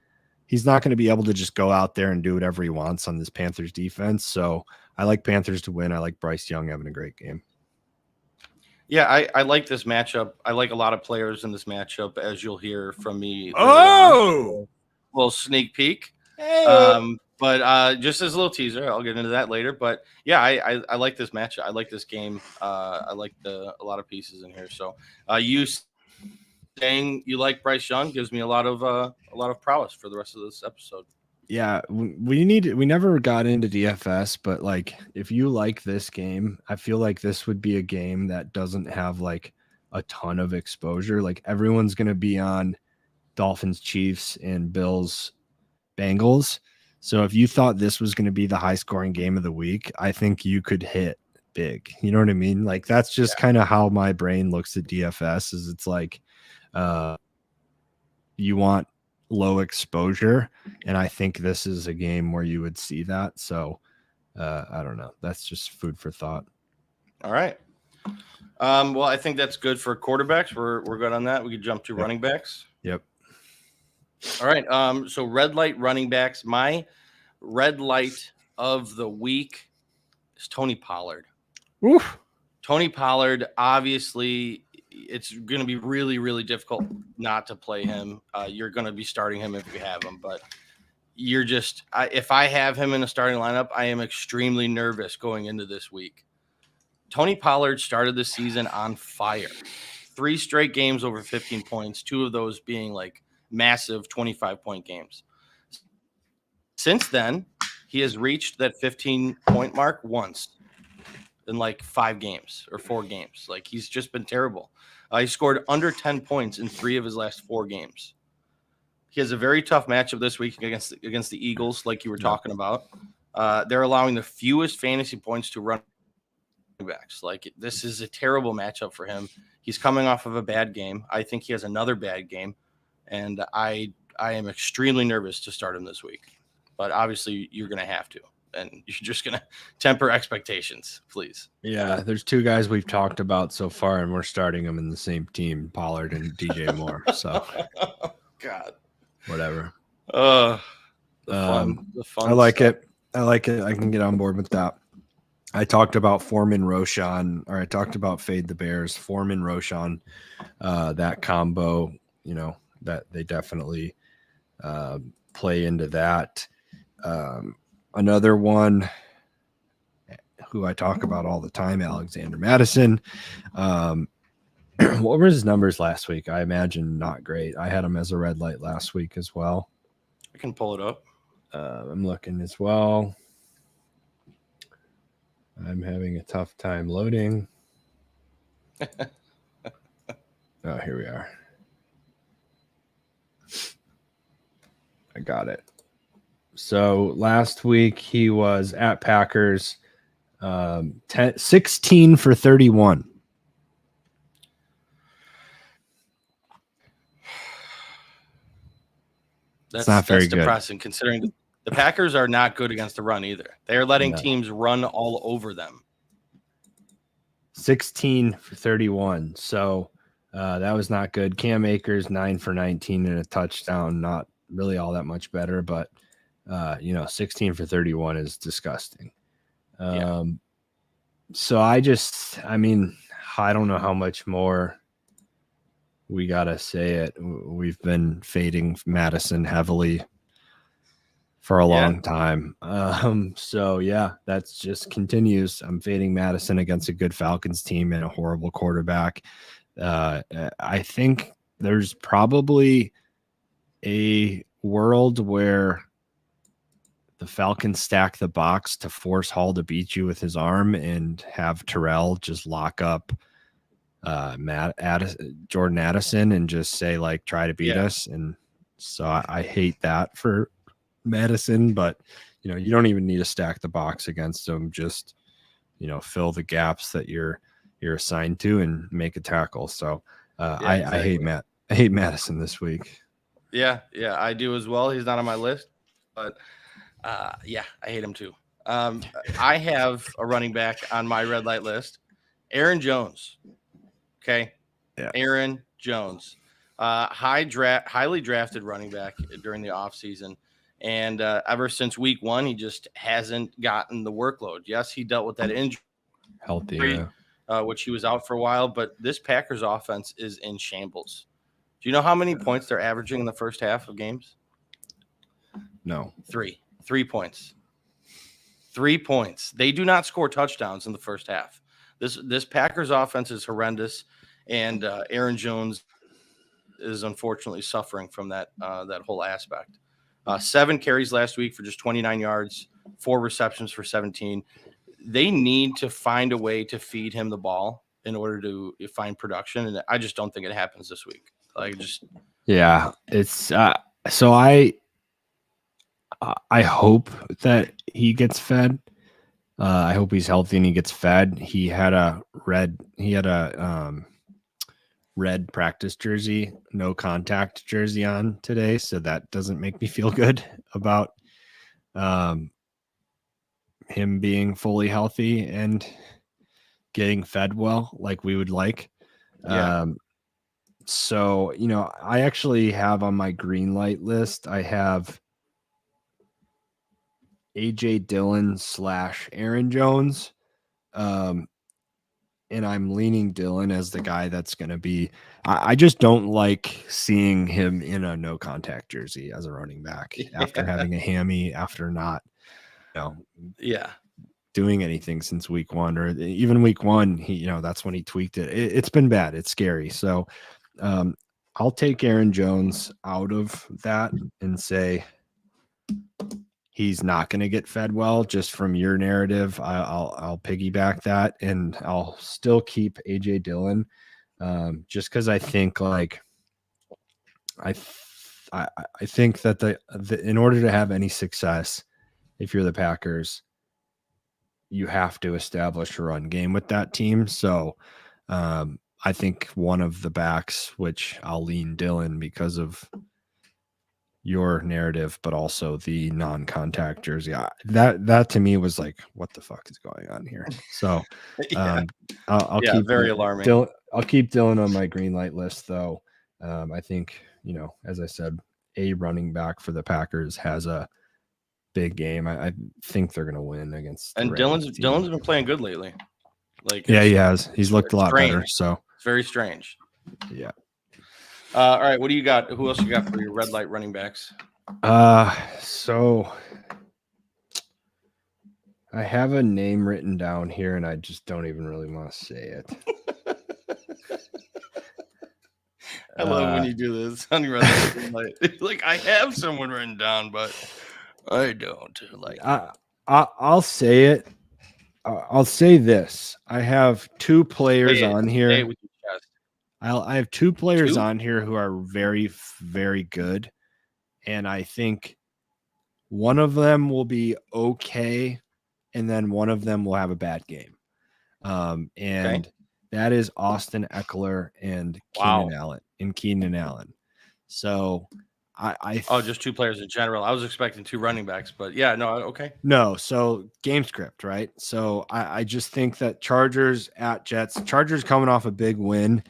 he's not going to be able to just go out there and do whatever he wants on this Panthers defense. So I like Panthers to win. I like Bryce Young having a great game. Yeah, I like this matchup. I like a lot of players in this matchup, as you'll hear from me. Oh, a little sneak peek. Hey. But just as a little teaser, I'll get into that later. But yeah, I like this matchup. I like this game. I like a lot of pieces in here. So you saying you like Bryce Young gives me a lot of prowess for the rest of this episode. Yeah, we never got into DFS, but like, if you like this game, I feel like this would be a game that doesn't have like a ton of exposure. Like, everyone's going to be on Dolphins, Chiefs, and Bills, Bengals. So if you thought this was going to be the high scoring game of the week, I think you could hit big. You know what I mean? Like, that's just kind of how my brain looks at DFS. Is it's like you want low exposure, and I think this is a game where you would see that. So I don't know. That's just food for thought. All right. Well, I think that's good for quarterbacks. We're good on that. We can jump to running backs. Yep. All right. So red light running backs. My red light of the week is Tony Pollard. Oof. Tony Pollard, obviously, it's going to be really, really difficult not to play him. You're going to be starting him if you have him, but if I have him in a starting lineup, I am extremely nervous going into this week. Tony Pollard started the season on fire. 3 straight games over 15 points, 2 of those being like massive 25-point games. Since then, he has reached that 15-point mark once. in like 5 games or 4 games. Like he's just been terrible. He scored under 10 points in 3 of his last 4 games. He has a very tough matchup this week against the Eagles, like you were talking about. They're allowing the fewest fantasy points to running backs. Like this is a terrible matchup for him. He's coming off of a bad game. I think he has another bad game, and I am extremely nervous to start him this week. But obviously, you're going to have to, and you're just going to temper expectations, please. Yeah, there's 2 guys we've talked about so far, and we're starting them in the same team, Pollard and DJ Moore. So, God, whatever. The fun I like stuff. it. I like it. I can get on board with that. I talked about Foreman Roshan, or I talked about Fade the Bears, Foreman Roshan, that combo, that they definitely play into that. Another one who I talk about all the time, Alexander Madison. What were his numbers last week? I imagine not great. I had him as a red light last week as well. I can pull it up. I'm looking as well. I'm having a tough time loading. Oh, here we are. I got it. So last week he was at Packers, 16 for 31. That's not very good. Depressing considering the Packers are not good against the run either. They are letting teams run all over them. 16 for 31. So that was not good. Cam Akers, 9 for 19 and a touchdown. Not really all that much better, but 16 for 31 is disgusting. So I don't know how much more we got to say it. We've been fading Madison heavily for a long time. So that's just continues. I'm fading Madison against a good Falcons team and a horrible quarterback. I think there's probably a world where the Falcons stack the box to force Hall to beat you with his arm and have Terrell just lock up Jordan Addison and just say, like, try to beat us. And so I hate that for Madison, but you don't even need to stack the box against him. Just fill the gaps that you're assigned to and make a tackle. So exactly. I hate Madison this week. Yeah, I do as well. He's not on my list, but I hate him too. I have a running back on my red light list, Aaron Jones. Okay, Aaron Jones, highly drafted running back during the offseason. And ever since week 1, he just hasn't gotten the workload. Yes, he dealt with that injury, which he was out for a while. But this Packers offense is in shambles. Do you know how many points they're averaging in the first half of games? No. 3 points. 3 points. They do not score touchdowns in the first half. This Packers offense is horrendous, and Aaron Jones is unfortunately suffering from that whole aspect. 7 carries last week for just 29 yards, 4 receptions for 17. They need to find a way to feed him the ball in order to find production, and I just don't think it happens this week. It's so I hope that he gets fed. I hope he's healthy and he gets fed. He had a red practice jersey, no contact jersey on today. So that doesn't make me feel good about him being fully healthy and getting fed well, like we would like. So, I actually have on my green light list, I have AJ Dillon / Aaron Jones. And I'm leaning Dillon as the guy that's going to be. I just don't like seeing him in a no contact jersey as a running back after having a hammy, after not, doing anything since week 1 or even week 1. He, that's when he tweaked it. It's been bad. It's scary. So I'll take Aaron Jones out of that and say he's not going to get fed well just from your narrative. I'll piggyback that, and I'll still keep AJ Dillon, just because I think like I think that the in order to have any success, if you're the Packers, you have to establish a run game with that team. So I think one of the backs, which I'll lean Dillon because of your narrative, but also the non-contact jersey. That to me was like, what the fuck is going on here? So I'll keep very alarming. I'll keep Dillon on my green light list, though. I think, as I said, a running back for the Packers has a big game. I think they're gonna win against. And Dillon's been playing good lately. Like, yeah, he has. He's looked a lot better. So it's very strange. Yeah. All right, what do you got? Who else you got for your red light running backs? So I have a name written down here, and I just don't even really want to say it. I love when you do this on your red light. Like, I have someone written down, but I don't. Like, I'll say it. I'll say this. I have two players on here. Say it with your chest. I have two players on here who are very, very good. And I think one of them will be okay. And then one of them will have a bad game. And that is Austin Eckler and Keenan Allen. So just two players in general. I was expecting two running backs, but yeah, no, okay. No, so game script, right? So I just think that Chargers at Jets, Chargers coming off a big win,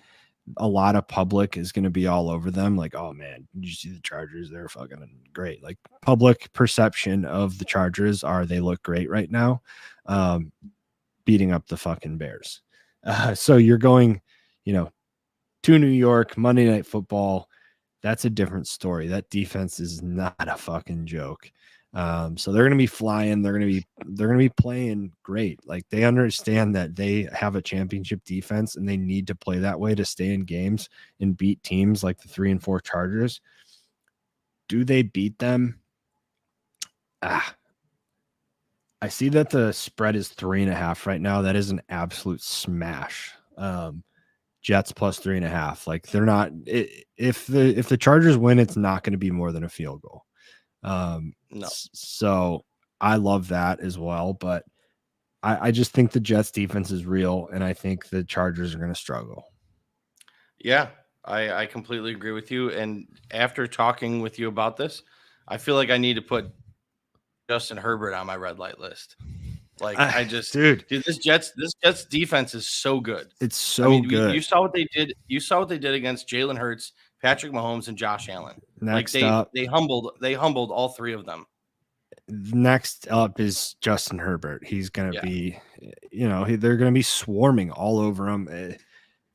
a lot of public is going to be all over them. Like, oh man, did you see the Chargers? They're fucking great. Like, public perception of the Chargers are they look great right now, beating up the fucking Bears. So you're going, to New York, Monday Night Football. That's a different story. That defense is not a fucking joke. So they're going to be flying. They're going to be playing great. Like, they understand that they have a championship defense and they need to play that way to stay in games and beat teams like the 3 and 4 Chargers. Do they beat them? I see that the spread is 3.5 right now. That is an absolute smash. Jets plus 3.5. Like, they're not. If the Chargers win, it's not going to be more than a field goal. No. So I love that as well, but I just think the Jets defense is real, and I think the Chargers are going to struggle. Yeah, I completely agree with you. And after talking with you about this, I feel like I need to put Justin Herbert on my red light list. Like, dude, this Jets defense is so good. It's so good. You saw what they did. You saw what they did against Jalen Hurts, Patrick Mahomes, and Josh Allen. They humbled all three of them. Next up is Justin Herbert. He's going to be, they're going to be swarming all over him.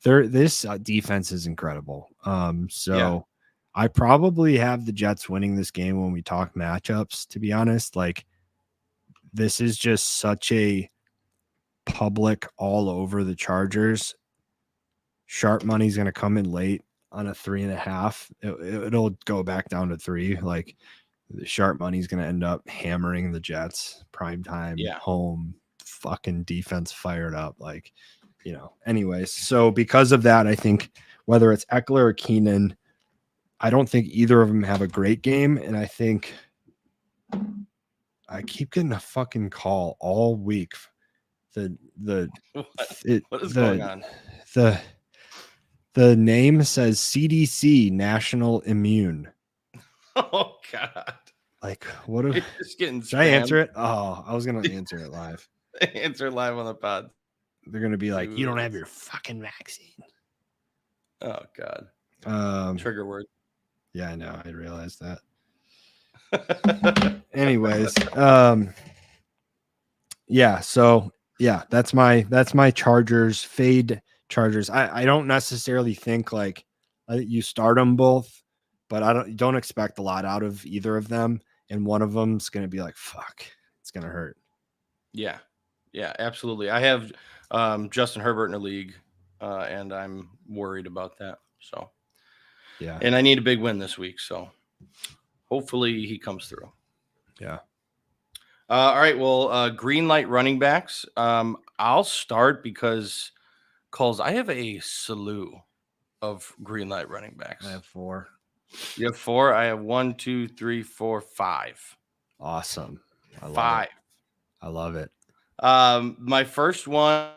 This defense is incredible. I probably have the Jets winning this game when we talk matchups, to be honest. Like, this is just such a public all over the Chargers. Sharp money's going to come in late on a 3.5. It'll go back down to 3. Like, the sharp money's going to end up hammering the Jets. Primetime, home, fucking defense fired up. Like, anyways. So because of that, I think whether it's Eckler or Keenan, I don't think either of them have a great game. And I think I keep getting a fucking call all week. What is going on? The name says CDC, National Immune. Oh God! Like, what? Should spammed. I answer it? Oh, I was gonna answer it live. Answer it live on the pod. They're gonna be like, "You don't have your fucking vaccine." Oh God! Trigger word. Yeah, I know. I realized that. Anyways, that's my Chargers fade. Chargers. I don't necessarily think like you start them both, but I don't expect a lot out of either of them, and one of them's gonna be like, fuck, it's gonna hurt. Yeah, absolutely. I have Justin Herbert in the league, and I'm worried about that. So and I need a big win this week, so hopefully he comes through. Yeah. All right. Well, green light running backs. I'll start because Kulz, I have a slew of green light running backs. I have 4. You have 4. I have 1, 2, 3, 4, 5. Awesome. I love 5. it. I love it. My first one,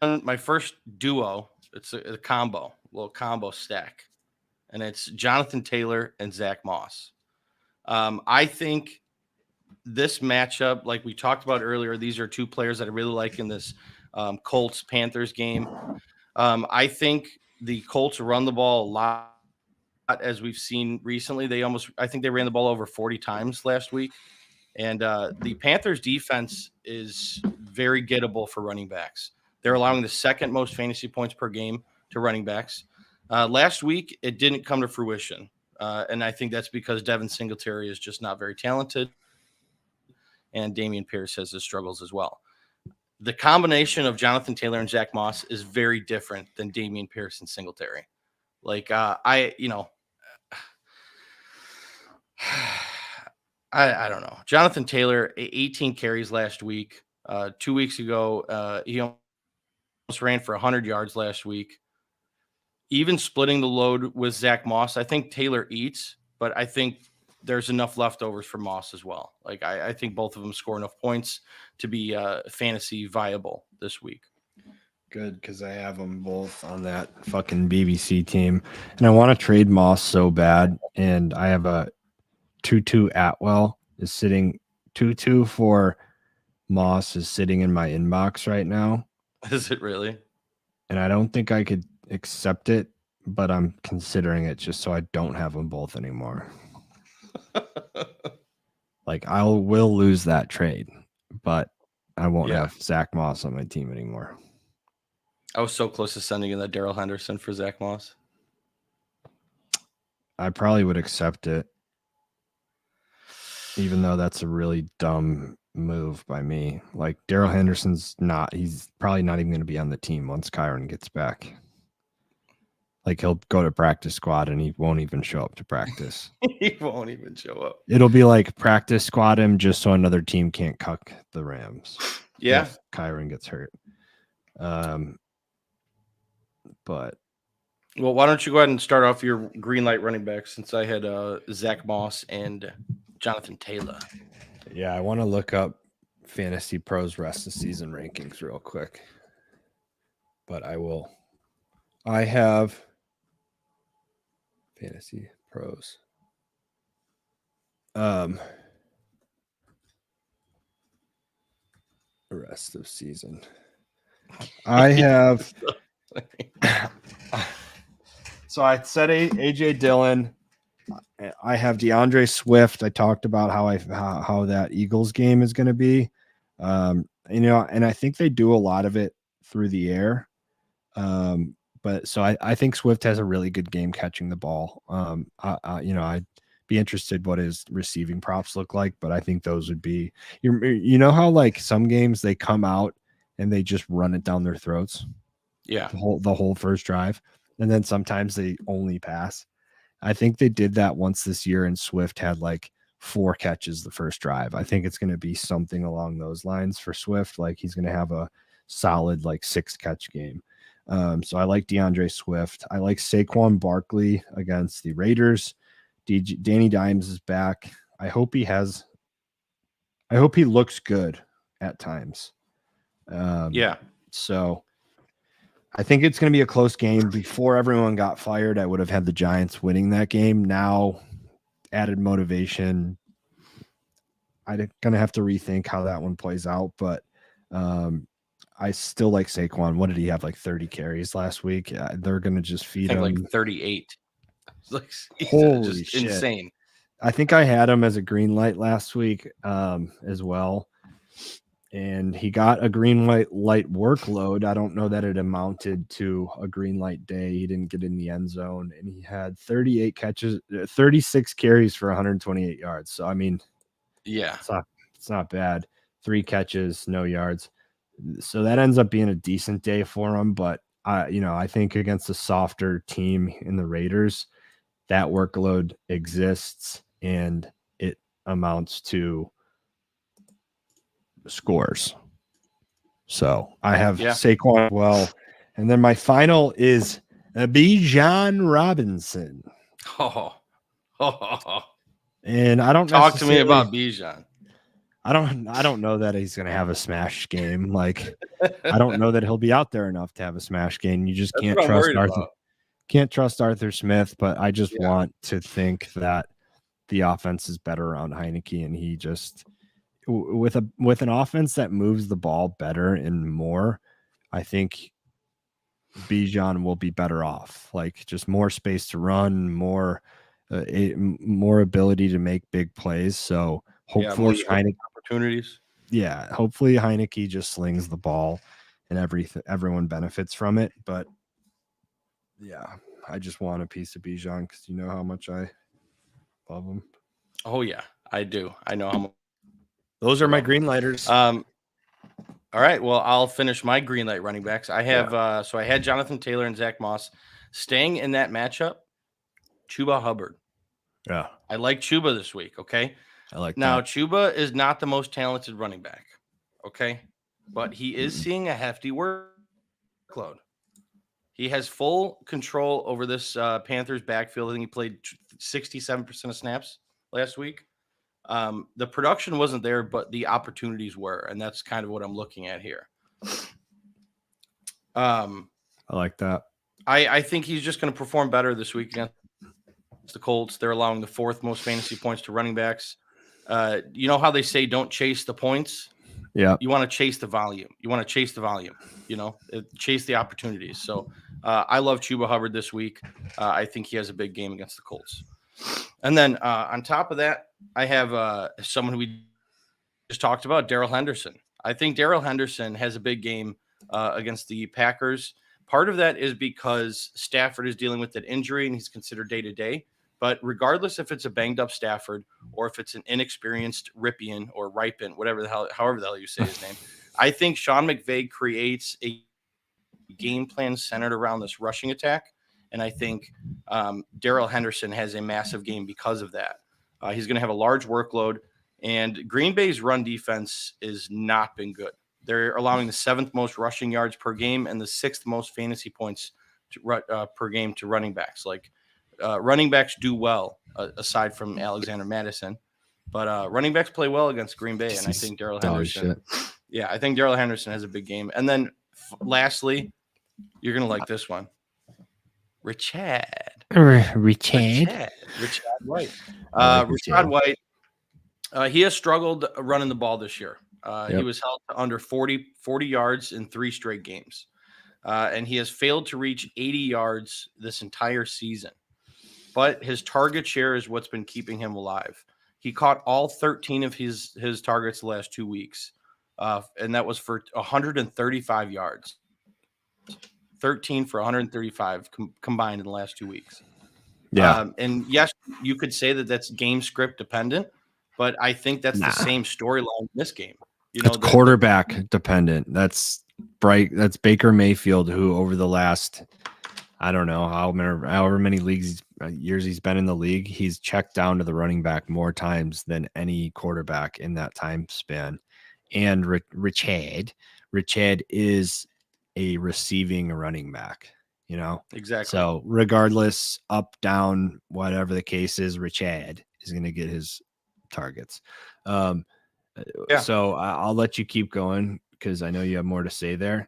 my first duo. It's a combo, little combo stack, and it's Jonathan Taylor and Zach Moss. I think this matchup, like we talked about earlier, these are 2 players that I really like in this Colts Panthers game. I think the Colts run the ball a lot, as we've seen recently. I think they ran the ball over 40 times last week. And the Panthers defense is very gettable for running backs. They're allowing the 2nd most fantasy points per game to running backs. Last week, it didn't come to fruition. And I think that's because Devin Singletary is just not very talented. And Dameon Pierce has his struggles as well. The combination of Jonathan Taylor and Zach Moss is very different than Dameon Pierce and Singletary. Like, I don't know. Jonathan Taylor, 18 carries last week. 2 weeks ago, he almost ran for 100 yards last week. Even splitting the load with Zach Moss, I think Taylor eats, but I think there's enough leftovers for Moss as well. Like, I think both of them score enough points to be fantasy viable this week. Good, because I have them both on that fucking BBC team, and I want to trade Moss so bad, and I have a 2-2 Atwell is sitting 2-2 for Moss is sitting in my inbox right now. Is it really? And I don't think I could accept it, but I'm considering it just so I don't have them both anymore. Like, I will lose that trade, but I won't have Zach Moss on my team anymore. I was so close to sending in that Darrell Henderson for Zach Moss. I probably would accept it, even though that's a really dumb move by me. Like, Darrell Henderson's he's probably not even going to be on the team once Kyron gets back. Like, he'll go to practice squad and he won't even show up to practice. He won't even show up. It'll be like practice squad him just so another team can't cuck the Rams. Yeah. If Kyron gets hurt. But well, why don't you go ahead and start off your green light running back, since I had Zach Moss and Jonathan Taylor. Yeah, I want to look up Fantasy Pros rest of season rankings real quick. But I will. I have Fantasy Pros. Rest of season. I have. So I said AJ Dillon. I have DeAndre Swift. I talked about how that Eagles game is going to be. And I think they do a lot of it through the air. But so I think Swift has a really good game catching the ball. I'd be interested what his receiving props look like, but I think those would be, how like some games they come out and they just run it down their throats. Yeah. The whole first drive. And then sometimes they only pass. I think they did that once this year, and Swift had like 4 catches the first drive. I think it's going to be something along those lines for Swift. Like, he's going to have a solid like 6-catch game. So I like DeAndre Swift. I like Saquon Barkley against the Raiders. Danny Dimes is back. I hope he looks good at times. So I think it's going to be a close game. Before everyone got fired, I would have had the Giants winning that game. Now, added motivation. I'm going to have to rethink how that one plays out, but I still like Saquon. What did he have? Like 30 carries last week? They're going to just feed him. Like 38. Like, holy just shit. Insane. I think I had him as a green light last week as well. And he got a green light workload. I don't know that it amounted to a green light day. He didn't get in the end zone, and he had 38 catches, 36 carries for 128 yards. So, I mean, yeah, it's not bad. 3 catches, no yards. So that ends up being a decent day for him. But I think against a softer team in the Raiders, that workload exists, and it amounts to scores. So I have Saquon well. And then my final is Bijan Robinson. And I don't talk to me about Bijan. I don't know that he's going to have a smash game. Like, I don't know that he'll be out there enough to have a smash game. You just can't trust Arthur. Can't trust Arthur Smith, but I just want to think that the offense is better around Heineke, and he just with an offense that moves the ball better and more, I think Bijan will be better off. Like, just more space to run, more ability to make big plays. So hopefully Heineke opportunities. Yeah, hopefully Heineke just slings the ball and everyone benefits from it. But yeah, I just want a piece of Bijan because you know how much I love him. Oh yeah, I do. I know how much. Those are my green lighters. All right. Well, I'll finish my green light running backs. I have so I had Jonathan Taylor and Zach Moss staying in that matchup. Chuba Hubbard. Yeah, I like Chuba this week. Okay. I like now that. Chuba is not the most talented running back. Okay. But he is seeing a hefty workload. He has full control over this Panthers backfield. I think he played 67% of snaps last week. The production wasn't there, but the opportunities were, and that's kind of what I'm looking at here. I like that. I think he's just going to perform better this week against the Colts. They're allowing the 4th most fantasy points to running backs. You know how they say don't chase the points? Yeah. You want to chase the volume. Chase the opportunities. So I love Chuba Hubbard this week. I think he has a big game against the Colts. And then on top of that, I have someone who we just talked about, Darrell Henderson. I think Darrell Henderson has a big game against the Packers. Part of that is because Stafford is dealing with that injury and he's considered day-to-day. But regardless if it's a banged-up Stafford or if it's an inexperienced Ripien or Ripien, however the hell you say his name, I think Sean McVay creates a game plan centered around this rushing attack. And I think Darrell Henderson has a massive game because of that. He's going to have a large workload. And Green Bay's run defense has not been good. They're allowing the 7th most rushing yards per game and the 6th most fantasy points per game to running backs. Like, running backs do well, aside from Alexander Madison. But running backs play well against Green Bay. And I think Darrell Henderson. Yeah, I think Darrell Henderson has a big game. And then lastly, you're going to like this one. Richard White. Richard White. He has struggled running the ball this year. He was held to under 40 yards in 3 straight games. And he has failed to reach 80 yards this entire season. But his target share is what's been keeping him alive. He caught all 13 of his targets the last 2 weeks. And that was for 135 yards. 13 for 135 combined in the last 2 weeks. Yeah. And yes, you could say that that's game script dependent, but I think that's the same storyline in this game. It's quarterback dependent. That's Baker Mayfield, who over the last, I don't know, however many years he's been in the league, he's checked down to the running back more times than any quarterback in that time span. And Richard is a receiving running back, Exactly. So regardless, up, down, whatever the case is, Richard is going to get his targets. So I'll let you keep going because I know you have more to say there.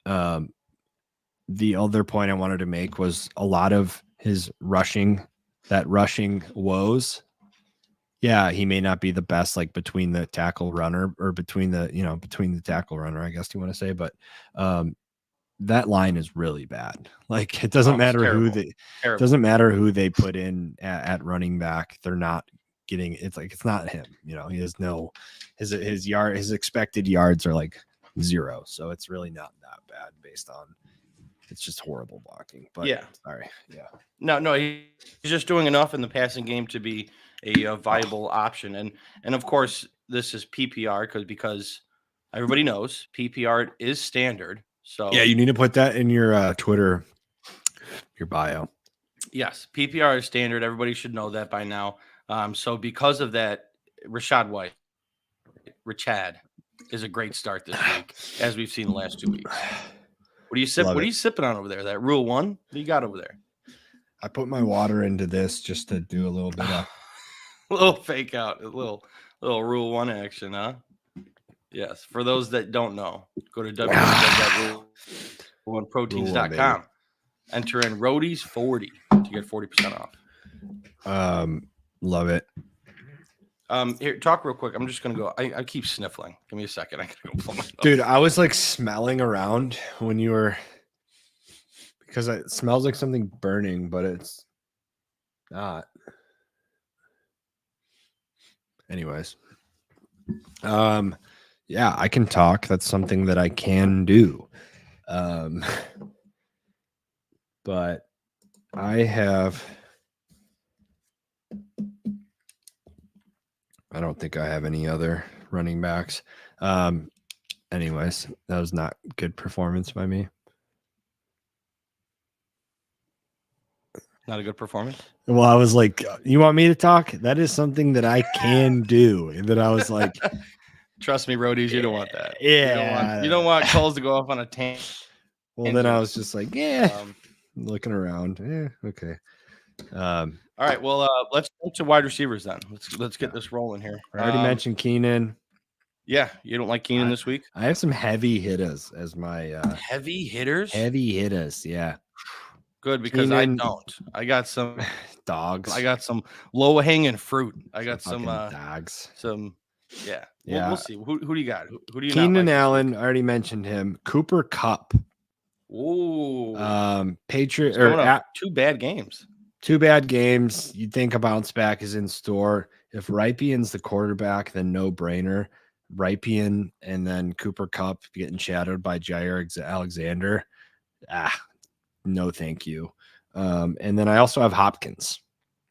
The other point I wanted to make was a lot of his rushing woes. Yeah, he may not be the best, like between the tackle runner or between the tackle runner, I guess you want to say, but that line is really bad. Like, it doesn't matter who they put in at running back. They're not getting, it's not him, he has no, his expected yards are like 0. So it's really not that bad based on, it's just horrible blocking, but sorry. Yeah. No, he's just doing enough in the passing game to be a viable option. And of course this is PPR because everybody knows PPR is standard. So yeah, you need to put that in your Twitter, your bio. Yes, PPR is standard. Everybody should know that by now. So because of that, Richard White, is a great start this week, as we've seen the last 2 weeks. What are you sipping? What are you sipping on over there? That Rule 1? What do you got over there? I put my water into this just to do a little bit of a little fake out, a little Rule 1 action, huh? Yes. For those that don't know, go to www.rule1proteins.com. Enter in Roadies40 to get 40% off. Love it. Here, talk real quick. I'm just gonna go. I keep sniffling. Give me a second. I gotta go pull my nose. Dude, I was like smelling around when you were, because it smells like something burning, but it's not. Anyways, yeah, I can talk. That's something that I can do. But I don't think I have any other running backs. Anyways, that was not good performance by me. Not a good performance? Well, I was like, you want me to talk? That is something that I can do. And then I was like, trust me, Roadies, you don't want that. Yeah. You don't want Kulz to go off on a tangent. Well, then I was just like, yeah, looking around. Yeah, okay. All right. Well, let's go to wide receivers then. Let's get this rolling here. I already mentioned Keenan. Yeah, you don't like Keenan this week? I have some heavy hitters as my heavy hitters. Heavy hitters, yeah. Good, because Keenan, I don't. I got some dogs. I got some low hanging fruit. I got some dogs. Some yeah. We'll see. Who do you got? Who do you? Keenan like Allen. I already mentioned him. Cooper Kupp. Ooh. Patriot or 2 bad games. 2 bad games. You'd think a bounce back is in store. If Rypien's the quarterback, then no brainer. Rypien and then Cooper Kupp getting shadowed by Jair Alexander. No, thank you. And then I also have Hopkins.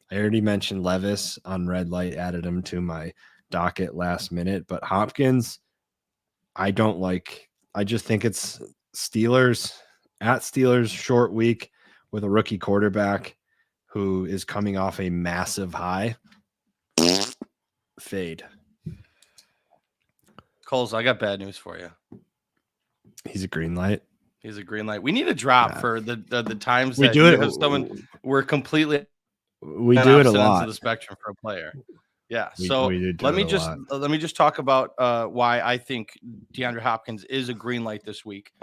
I already mentioned Levis on red light, added him to my docket last minute, but Hopkins, I don't like. I just think it's Steelers short week with a rookie quarterback who is coming off a massive high. Fade. Kulz, I got bad news for you. He's a green light. He's a green light. We need a drop for the times we that do it. We're completely. We do it a lot. Of the spectrum for a player. Yeah. We let me just talk about why I think DeAndre Hopkins is a green light this week.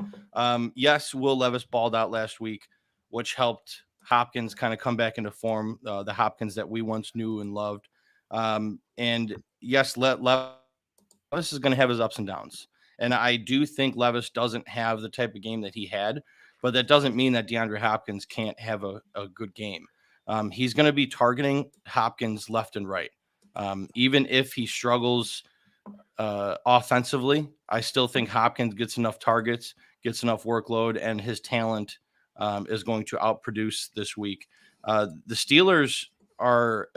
Yes, Will Levis balled out last week, which helped Hopkins kind of come back into form. The Hopkins that we once knew and loved. And yes, Levis is going to have his ups and downs. And I do think Levis doesn't have the type of game that he had, but that doesn't mean that DeAndre Hopkins can't have a good game. He's going to be targeting Hopkins left and right. Even if he struggles offensively, I still think Hopkins gets enough targets, gets enough workload, and his talent is going to outproduce this week. The Steelers are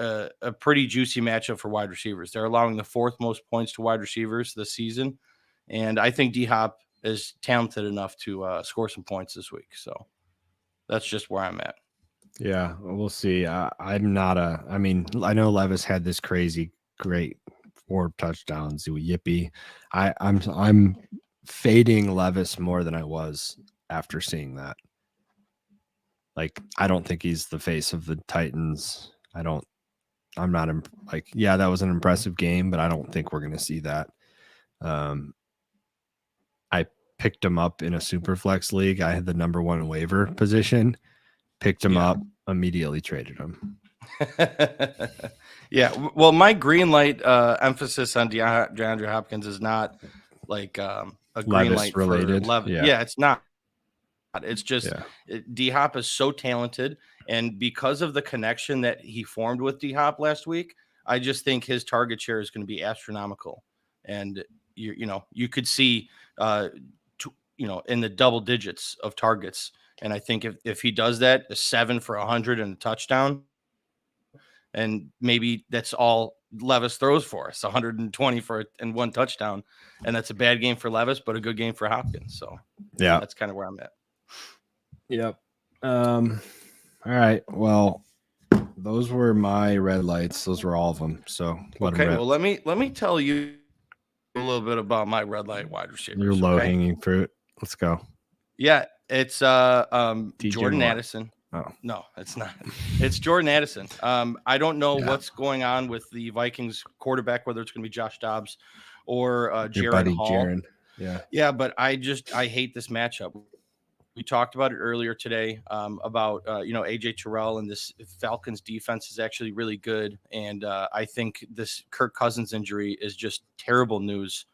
a pretty juicy matchup for wide receivers. They're allowing the 4th most points to wide receivers this season. And I think D-Hop is talented enough to score some points this week. So that's just where I'm at. Yeah, we'll see. I know Levis had this crazy great 4 touchdowns. Yippee. I'm fading Levis more than I was after seeing that. Like, I don't think he's the face of the Titans. That was an impressive game, but I don't think we're going to see that. I picked him up in a super flex league. I had the number 1 waiver position, picked him up, immediately traded him. Yeah. Well, my green light emphasis on DeAndre Hopkins is not like a green light related. Yeah, it's not. It's just D-Hop is so talented. And because of the connection that he formed with D-Hop last week, I just think his target share is going to be astronomical. And you could see, in the double digits of targets. And I think if he does that, a 7 for 100 and a touchdown, and maybe that's all Levis throws for us, 120 and 1 touchdown. And that's a bad game for Levis, but a good game for Hopkins. So yeah, that's kind of where I'm at. Yep. All right. Well, those were my red lights. Those were all of them. So okay. Well, let me tell you a little bit about my red light wide receivers. Your low hanging fruit. Let's go. Yeah, it's Jordan Moore. Addison. Oh no, it's not. It's Jordan Addison. I don't know what's going on with the Vikings quarterback, whether it's going to be Josh Dobbs or Jaron Hall. Jaron. Yeah, but I hate this matchup. We talked about it earlier today about AJ Terrell, and this Falcons defense is actually really good, and I think this Kirk Cousins injury is just terrible news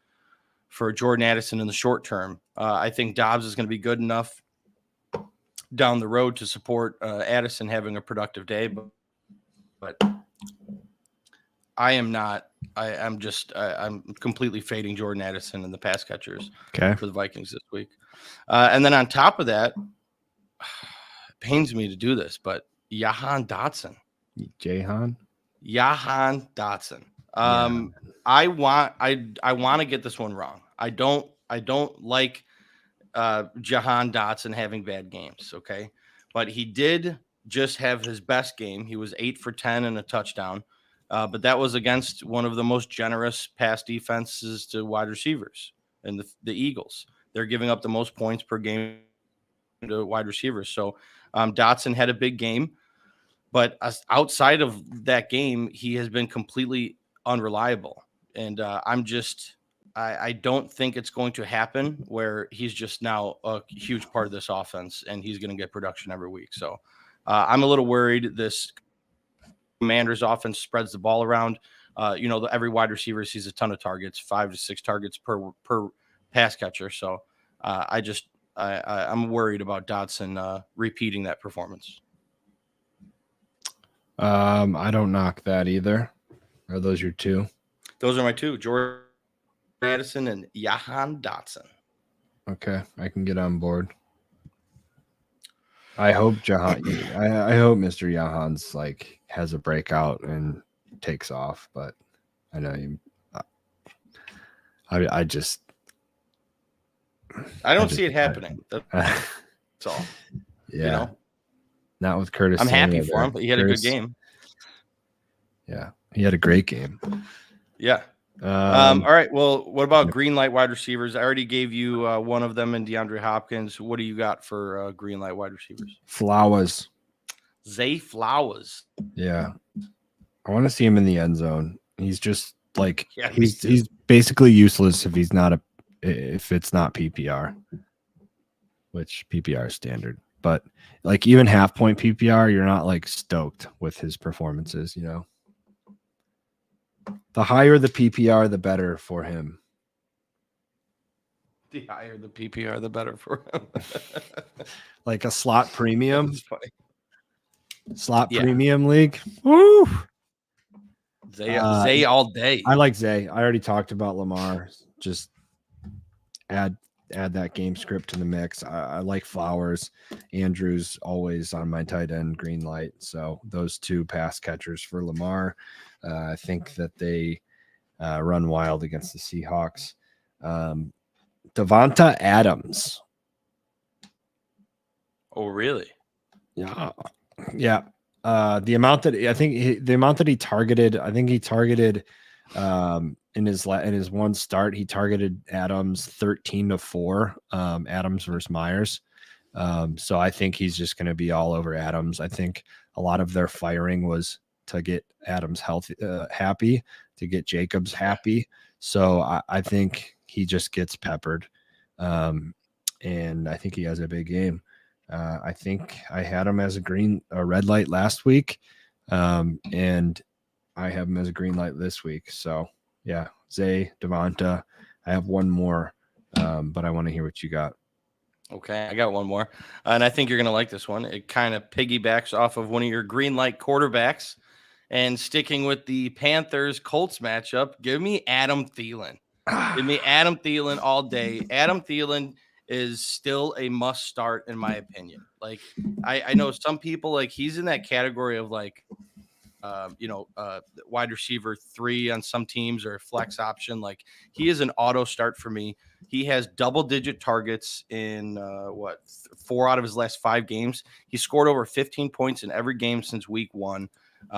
for Jordan Addison in the short term. I think Dobbs is going to be good enough down the road to support Addison having a productive day, but I am not. I'm completely fading Jordan Addison and the pass catchers for the Vikings this week. And then on top of that, it pains me to do this, but Jahan Dotson. I want to get this one wrong. I don't like Jahan Dotson having bad games, okay? But he did just have his best game. He was 8 for 10 and a touchdown. But that was against one of the most generous pass defenses to wide receivers and the Eagles. They're giving up the most points per game to wide receivers. So Dotson had a big game, but outside of that game, he has been completely unreliable. And I don't think it's going to happen where he's just now a huge part of this offense and he's going to get production every week. So I'm a little worried. This Commanders offense spreads the ball around. Every wide receiver sees a ton of targets, 5 to 6 targets per pass catcher. So I'm worried about Dotson repeating that performance. I don't knock that either. Are those your two? Those are my two, Jordan Addison and Jahan Dotson. Okay, I can get on board. I hope I hope Mr. Jahan's has a breakout and takes off, but I know you. I don't see it happening. That's all. Yeah. Not with Curtis. I'm happy for him, but he had a good game. Yeah, he had a great game. Yeah. All right. Well, what about green light wide receivers? I already gave you one of them in DeAndre Hopkins. What do you got for green light wide receivers? Flowers. Zay Flowers. Yeah. I want to see him in the end zone. He's just he's basically useless if it's not PPR, which PPR is standard. But even half point PPR, you're not stoked with his performances, The higher the PPR, the better for him. The higher the PPR, the better for him. Like a slot premium. That's funny. Slot premium league. Woo! Zay all day. I like Zay. I already talked about Lamar. Just add that game script to the mix. I like Flowers. Andrews always on my tight end green light. So those two pass catchers for Lamar. I think that they run wild against the Seahawks. Devonta Adams. Oh, really? Yeah. Yeah. The amount that he targeted, I think he targeted in his one start, he targeted Adams 13-4, Adams versus Myers. So I think he's just going to be all over Adams. I think a lot of their firing was to get Adams happy, to get Jacobs happy. So I think he just gets peppered. And I think he has a big game. I think I had him as a red light last week. And I have him as a green light this week. So yeah, Zay, Devonta. I have one more, but I want to hear what you got. Okay, I got one more. And I think you're going to like this one. It kind of piggybacks off of one of your green light quarterbacks. And sticking with the Panthers-Colts matchup, give me Adam Thielen. Give me Adam Thielen all day. Adam Thielen is still a must start in my opinion. I know some people he's in that category of wide receiver 3 on some teams or a flex option. He is an auto start for me. He has double-digit targets in 4 out of his last 5 games. He scored over 15 points in every game since week 1.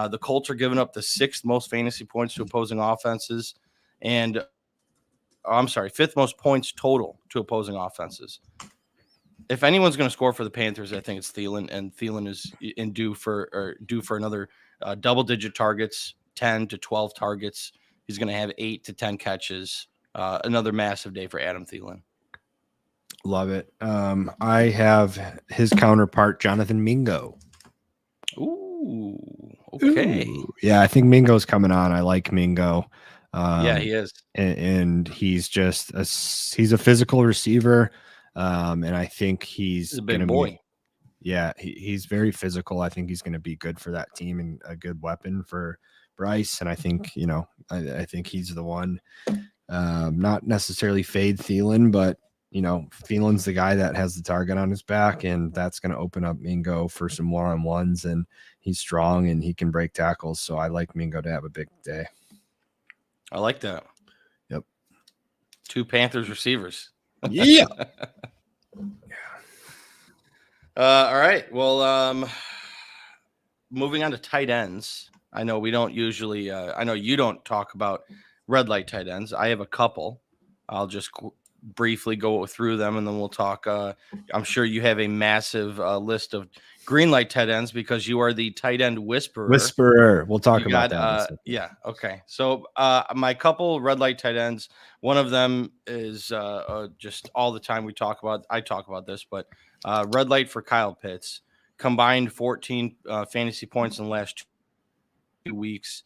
The Colts are giving up the 6th most fantasy points to opposing offenses, and fifth most points total to opposing offenses. If anyone's going to score for the Panthers, I think it's Thielen, and Thielen is due for another double-digit targets, 10 to 12 targets. He's going to have 8 to 10 catches. Another massive day for Adam Thielen. Love it. I have his counterpart, Jonathan Mingo. Ooh, okay. Ooh. Yeah, I think Mingo's coming on. I like Mingo. Yeah, he is, and he's just he's a physical receiver, and I think he's a big boy. He's very physical. I think he's going to be good for that team and a good weapon for Bryce. And I think I think he's the one. Not necessarily fade Thielen, but Thielen's the guy that has the target on his back, and that's going to open up Mingo for some one-on-ones, and he's strong and he can break tackles. So I like Mingo to have a big day. I like that. Yep. 2 Panthers receivers. Yeah. All right. Well, moving on to tight ends. I know we don't usually, I know you don't talk about red light tight ends. I have a couple. I'll just briefly go through them and then we'll talk. I'm sure you have a massive list of green light tight ends because you are the tight end whisperer. We'll talk about that. Yeah. Okay. So my couple red light tight ends, one of them is just all the time I talk about this, but red light for Kyle Pitts, combined 14 fantasy points in the last 2 weeks.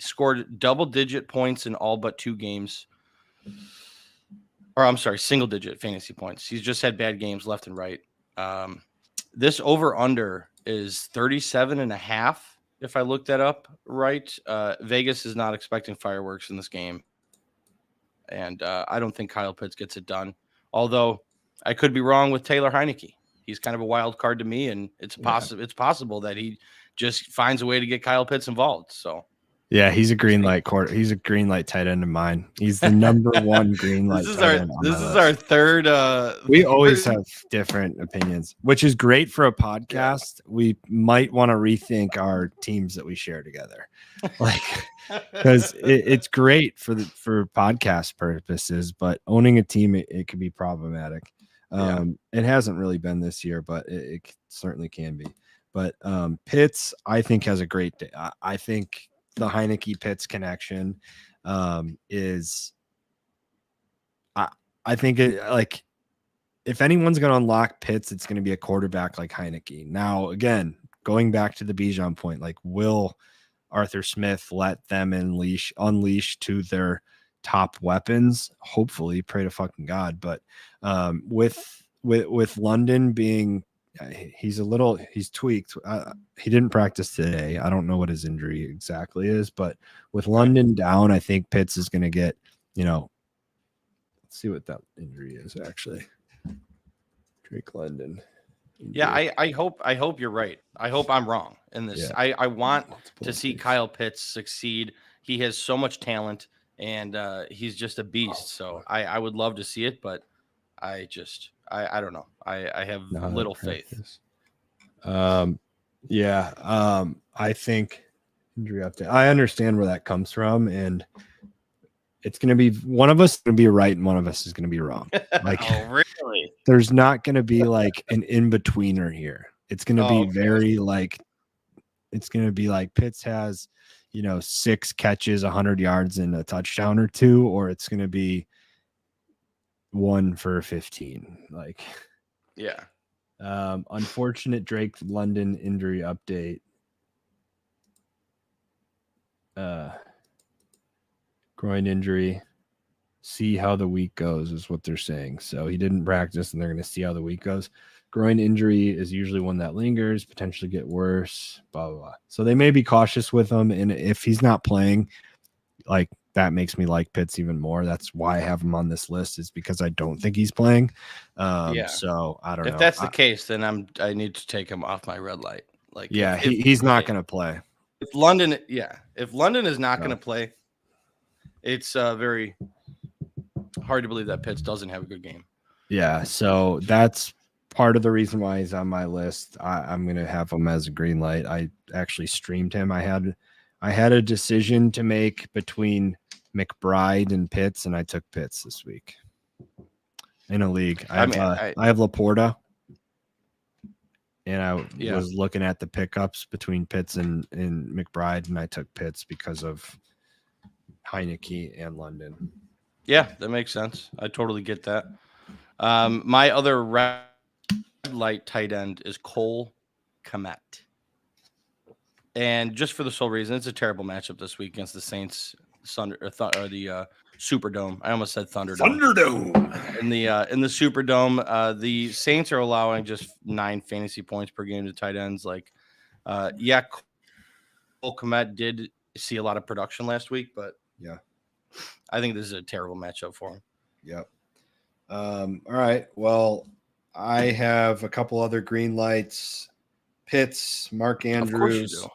Scored double-digit points in all but 2 games. Or I'm sorry, single-digit fantasy points. He's just had bad games left and right. This over-under is 37.5, if I looked that up right. Vegas is not expecting fireworks in this game. And I don't think Kyle Pitts gets it done. Although I could be wrong with Taylor Heineke. He's kind of a wild card to me, and it's possible that he just finds a way to get Kyle Pitts involved. So yeah, he's a green light He's a green light tight end of mine. He's the number 1 green light. This is our third. We always have different opinions, which is great for a podcast. Yeah. We might want to rethink our teams that we share together, because it's great for podcast purposes. But owning a team, it could be problematic. It hasn't really been this year, but it certainly can be. But Pitts, I think, has a great day. I think the Heineke Pitts connection is, I think if anyone's going to unlock Pitts, it's going to be a quarterback like Heineke. Now, again, going back to the Bijan point, will Arthur Smith let them unleash to their top weapons? Hopefully, pray to fucking God. But with London being, he's tweaked. He didn't practice today. I don't know what his injury exactly is, but with London down, I think Pitts is going to get, let's see what that injury is actually. Drake London. Injury. Yeah, I hope you're right. I hope I'm wrong in this. Yeah. I want to see Kyle Pitts succeed. He has so much talent and he's just a beast. So I would love to see it, but I don't know. I have little faith. I think injury update. I understand where that comes from, and it's going to be one of us is going to be right and one of us is going to be wrong. Oh, really? There's not going to be an in-betweener here. It's going to be very it's going to be like Pitts has, 6 catches, 100 yards and a touchdown or 2, or it's going to be 1 for 15. Yeah. Unfortunate Drake London injury update. Groin injury. See how the week goes is what they're saying. So he didn't practice and they're going to see how the week goes. Groin injury is usually one that lingers, potentially get worse, blah, blah, blah. So they may be cautious with him. And if he's not playing, that makes me like Pitts even more. That's why I have him on this list, is because I don't think he's playing. So I don't know. If that's the case, then I need to take him off my red light. He's not going to play. If London is not going to play, it's very hard to believe that Pitts doesn't have a good game. Yeah, so that's part of the reason why he's on my list. I'm going to have him as a green light. I actually streamed him. I had a decision to make between McBride and Pitts, and I took Pitts this week in a league. I have Laporta, and I was looking at the pickups between Pitts and McBride, and I took Pitts because of Heineke and London. Yeah, that makes sense. I totally get that. My other red light tight end is Cole Kmet. And just for the sole reason, it's a terrible matchup this week against the Saints, the Superdome. I almost said Thunderdome. Thunderdome. In the Superdome, the Saints are allowing just 9 fantasy points per game to tight ends. Cole Kmet did see a lot of production last week, but I think this is a terrible matchup for him. Yep. All right. Well, I have a couple other green lights. Pitts, Mark Andrews,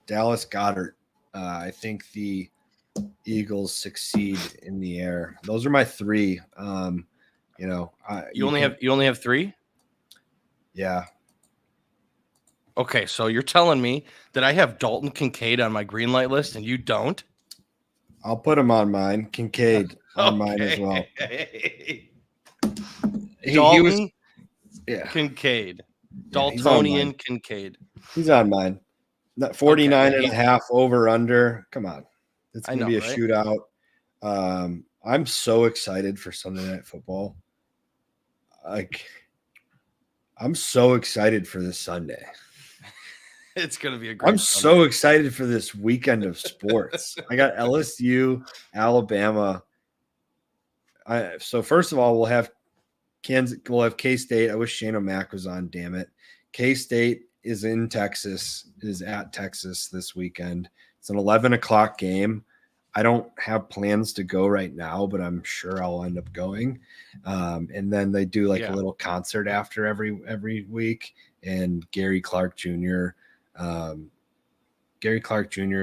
Dallas Goedert. I think the Eagles succeed in the air. Those are my 3. You only have 3? Yeah. Okay, so you're telling me that I have Dalton Kincaid on my green light list and you don't? I'll put him on mine. Kincaid on mine as well. Dalton Kincaid. Daltonian Kincaid. He's on mine. 49.5 over under. Come on. It's going to be a shootout. I'm so excited for Sunday Night Football. I'm so excited for this Sunday. It's going to be a great Sunday. So excited for this weekend of sports. I got LSU, Alabama. So first of all, we'll have K-State. I wish Shane O'Mac was on, damn it. K-State is in Texas, is at Texas this weekend. It's an 11 o'clock game. I don't have plans to go right now, but I'm sure I'll end up going. And then they do a little concert after every week. And Gary Clark Jr.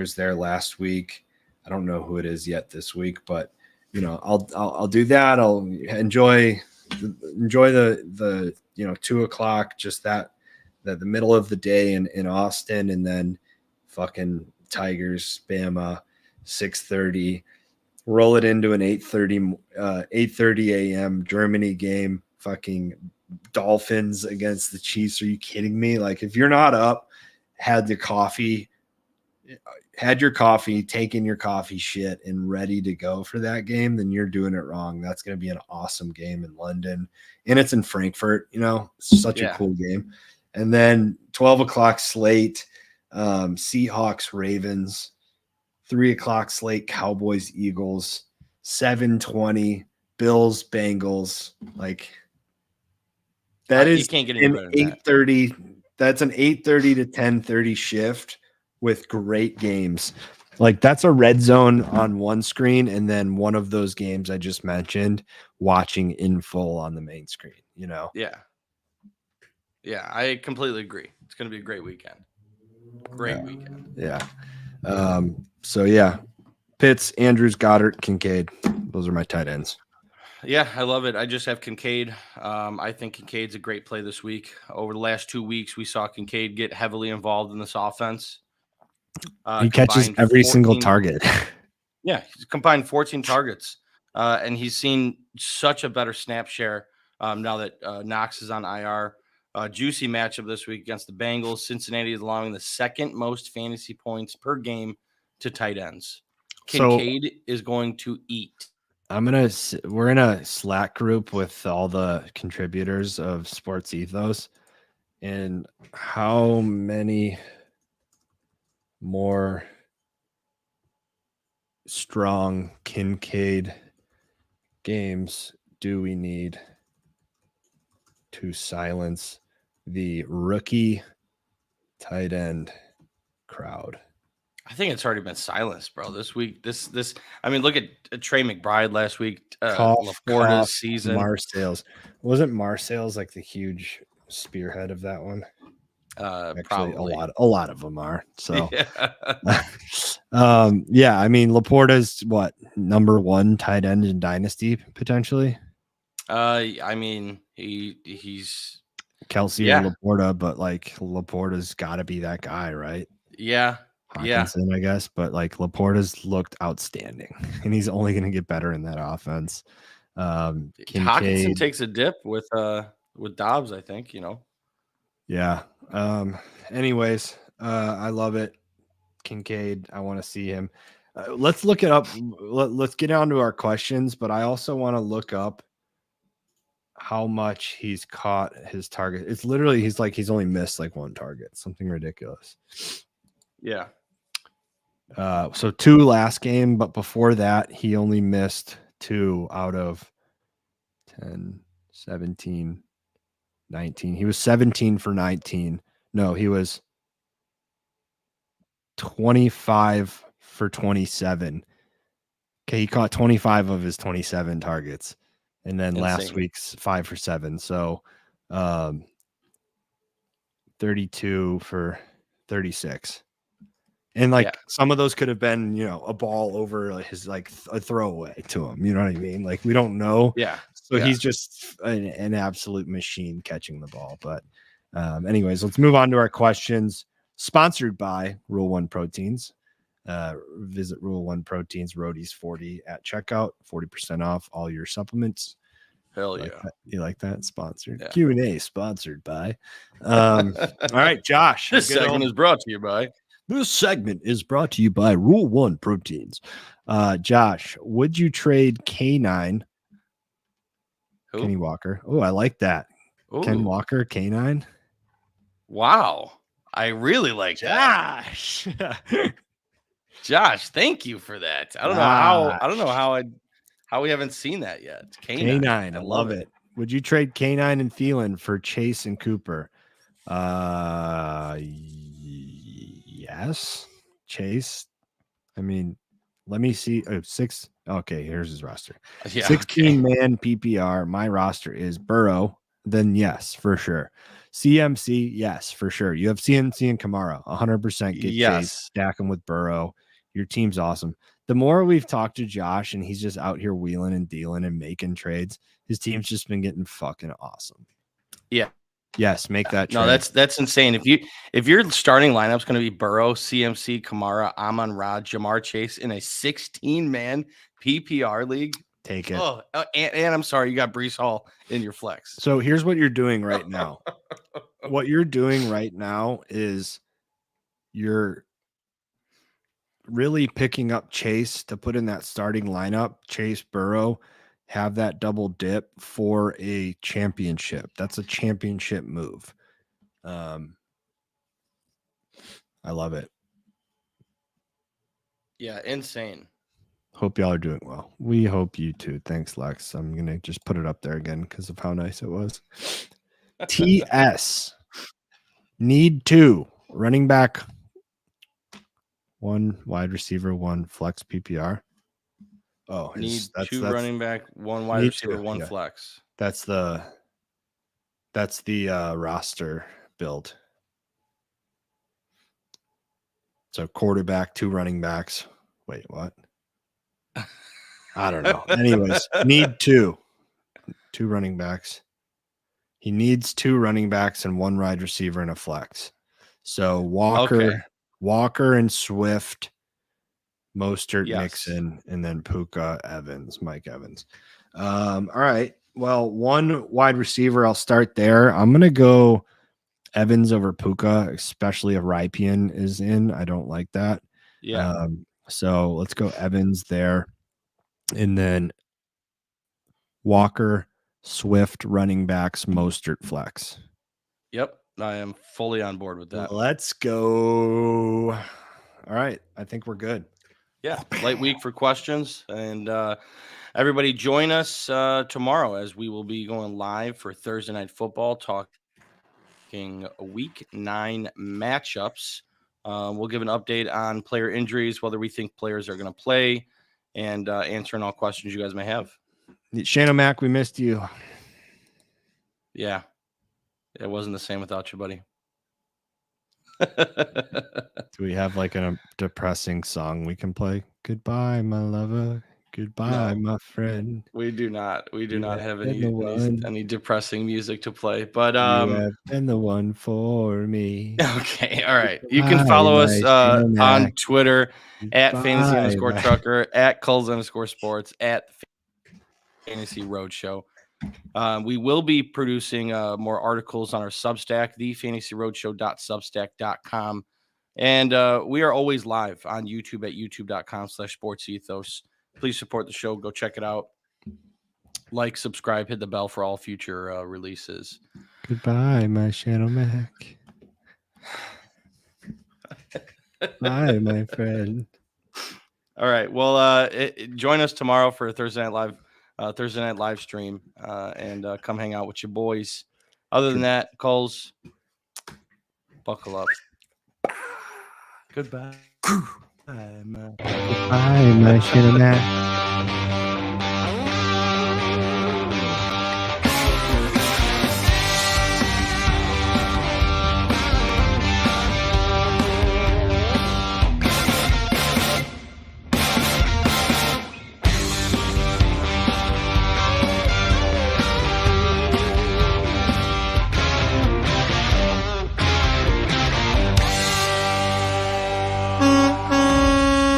is there last week. I don't know who it is yet this week, but I'll do that. I'll enjoy the 2 o'clock, just the middle of the day in Austin, and then fucking Tigers, Bama, 6:30, roll it into an 8:30 a.m. Germany game, fucking Dolphins against the Chiefs. Are you kidding me? If you're not up, had your coffee, taken your coffee shit and ready to go for that game, then you're doing it wrong. That's going to be an awesome game in London, and it's in Frankfurt. It's such a cool game. And then 12 o'clock slate, Seahawks, Ravens. 3 o'clock slate, Cowboys, Eagles. 7:20, Bills, Bengals. That is you can't get any an 8:30. That's an 8:30 to 10:30 shift with great games. That's a red zone on one screen, and then one of those games I just mentioned, watching in full on the main screen. Yeah, I completely agree. It's going to be a great weekend. Weekend. Yeah. Pitts, Andrews, Goddard, Kincaid. Those are my tight ends. Yeah, I love it. I just have Kincaid. I think Kincaid's a great play this week. Over the last 2 weeks, we saw Kincaid get heavily involved in this offense. He catches every single target. Yeah, he's combined 14 targets, and he's seen such a better snap share now that Knox is on IR. Juicy matchup this week against the Bengals. Cincinnati is allowing the second most fantasy points per game to tight ends. Kincaid is going to eat. We're in a Slack group with all the contributors of Sports Ethos, and how many more strong Kincaid games do we need to silence the rookie tight end crowd? I think it's already been silenced, bro. This week, this. I mean, look at Trey McBride last week. Laporta's season. Marseilles. Wasn't Marseilles the huge spearhead of that one? Actually, Probably a lot of them are. So, I mean, Laporta's number 1 tight end in Dynasty potentially. I mean, he's Kelsey or Laporta, but Laporta's got to be that guy, right? Yeah. Hawkinson, I guess, but like Laporta's looked outstanding, and he's only going to get better in that offense. Hawkinson takes a dip with Dobbs, I think. Yeah. Anyways, I love it. Kincaid, I want to see him. Let's look it up. Let's get on to our questions, but I also want to look up how much he's caught his target. It's literally he's only missed like one target, something ridiculous. Yeah. So 2 last game, but before that, he only missed 2 out of 10, 17, 19. He was 17 for 19. No, he was 25 for 27. Okay, he caught 25 of his 27 targets. And then last week's 5 for 7. So 32 for 36. And like some of those could have been, a ball over his like a throwaway to him. You know what I mean? Like we don't know. Yeah. So he's just an absolute machine catching the ball. But anyways, let's move on to our questions. Sponsored by Rule 1 Proteins. Visit Rule 1 Proteins Roadies 40 at checkout. 40% off all your supplements. Hell yeah. You like that? Sponsored. Q&A sponsored by. All right, Josh. This segment is brought to you by. This segment is brought to you by Rule 1 Proteins. Josh, would you trade K9? Who? Kenny Walker. Oh, I like that. Ooh. Ken Walker, K9. Wow. I really like Josh. That. Josh, thank you for that. I don't know how we haven't seen that yet. K9. I love it. Would you trade K9 and Thielen for Chase and Cooper? Yes. Chase. I mean, let me see. 6. Okay, here's his roster. 16-man PPR. My roster is Burrow. Then yes, for sure. CMC, yes, for sure. You have CMC and Kamara, 100% get Chase, stack him with Burrow. Your team's awesome. The more we've talked to Josh and he's just out here wheeling and dealing and making trades, his team's just been getting fucking awesome. Yeah. Yes, make that trade. No, that's insane. If your starting lineup's going to be Burrow, CMC, Kamara, Amon-Ra, Jamar Chase in a 16-man PPR league, take it. Oh, and I'm sorry, you got Breece Hall in your flex. So here's what you're doing right now. What you're doing right now is you're really picking up Chase to put in that starting lineup. Chase, Burrow, have that double dip for a championship. That's a championship move. I love it. Yeah, insane. Hope y'all are doing well. We hope you too. Thanks, Lex. I'm going to just put it up there again because of how nice it was. TS. Need 2. Running back. 1 wide receiver, 1 flex PPR. Oh, need that's 2 running back, 1 wide receiver, 1 flex. That's the roster build. So quarterback, 2 running backs. Wait, what? I don't know. Anyways, need 2 running backs. He needs 2 running backs and 1 wide receiver and a flex. So Walker and Swift, Mostert, Mixon, and then Puka, Mike Evans. All right. Well, 1 wide receiver, I'll start there. I'm going to go Evans over Puka, especially if Rypien is in. I don't like that. Yeah. So let's go Evans there. And then Walker, Swift, running backs, Mostert, flex. Yep. I am fully on board with that. Let's go. All right. I think we're good. Yeah. Light week for questions. And everybody join us tomorrow as we will be going live for Thursday Night Football, talking week 9 matchups. We'll give an update on player injuries, whether we think players are going to play, and answering all questions you guys may have. Shane O'Mac, we missed you. Yeah. It wasn't the same without you, buddy. Do we have like a depressing song we can play? Goodbye, my lover. Goodbye, my friend. We do not. We do not have been any depressing music to play. But You have been the one for me. okay, all right. You can follow us on Twitter at fantasy_trucker, at Kulz_sports, at Fantasy Roadshow. We will be producing more articles on our Substack, thefantasyroadshow.substack.com. And we are always live on YouTube at youtube.com/sportsethos. Please support the show. Go check it out. Like, subscribe, hit the bell for all future releases. Goodbye, my Shadow Mac. Bye, my friend. All right. Well, join us tomorrow for a Thursday night live stream, and come hang out with your boys. Other than that, Kulz, buckle up. Goodbye. Goodbye, my Shadow Mac.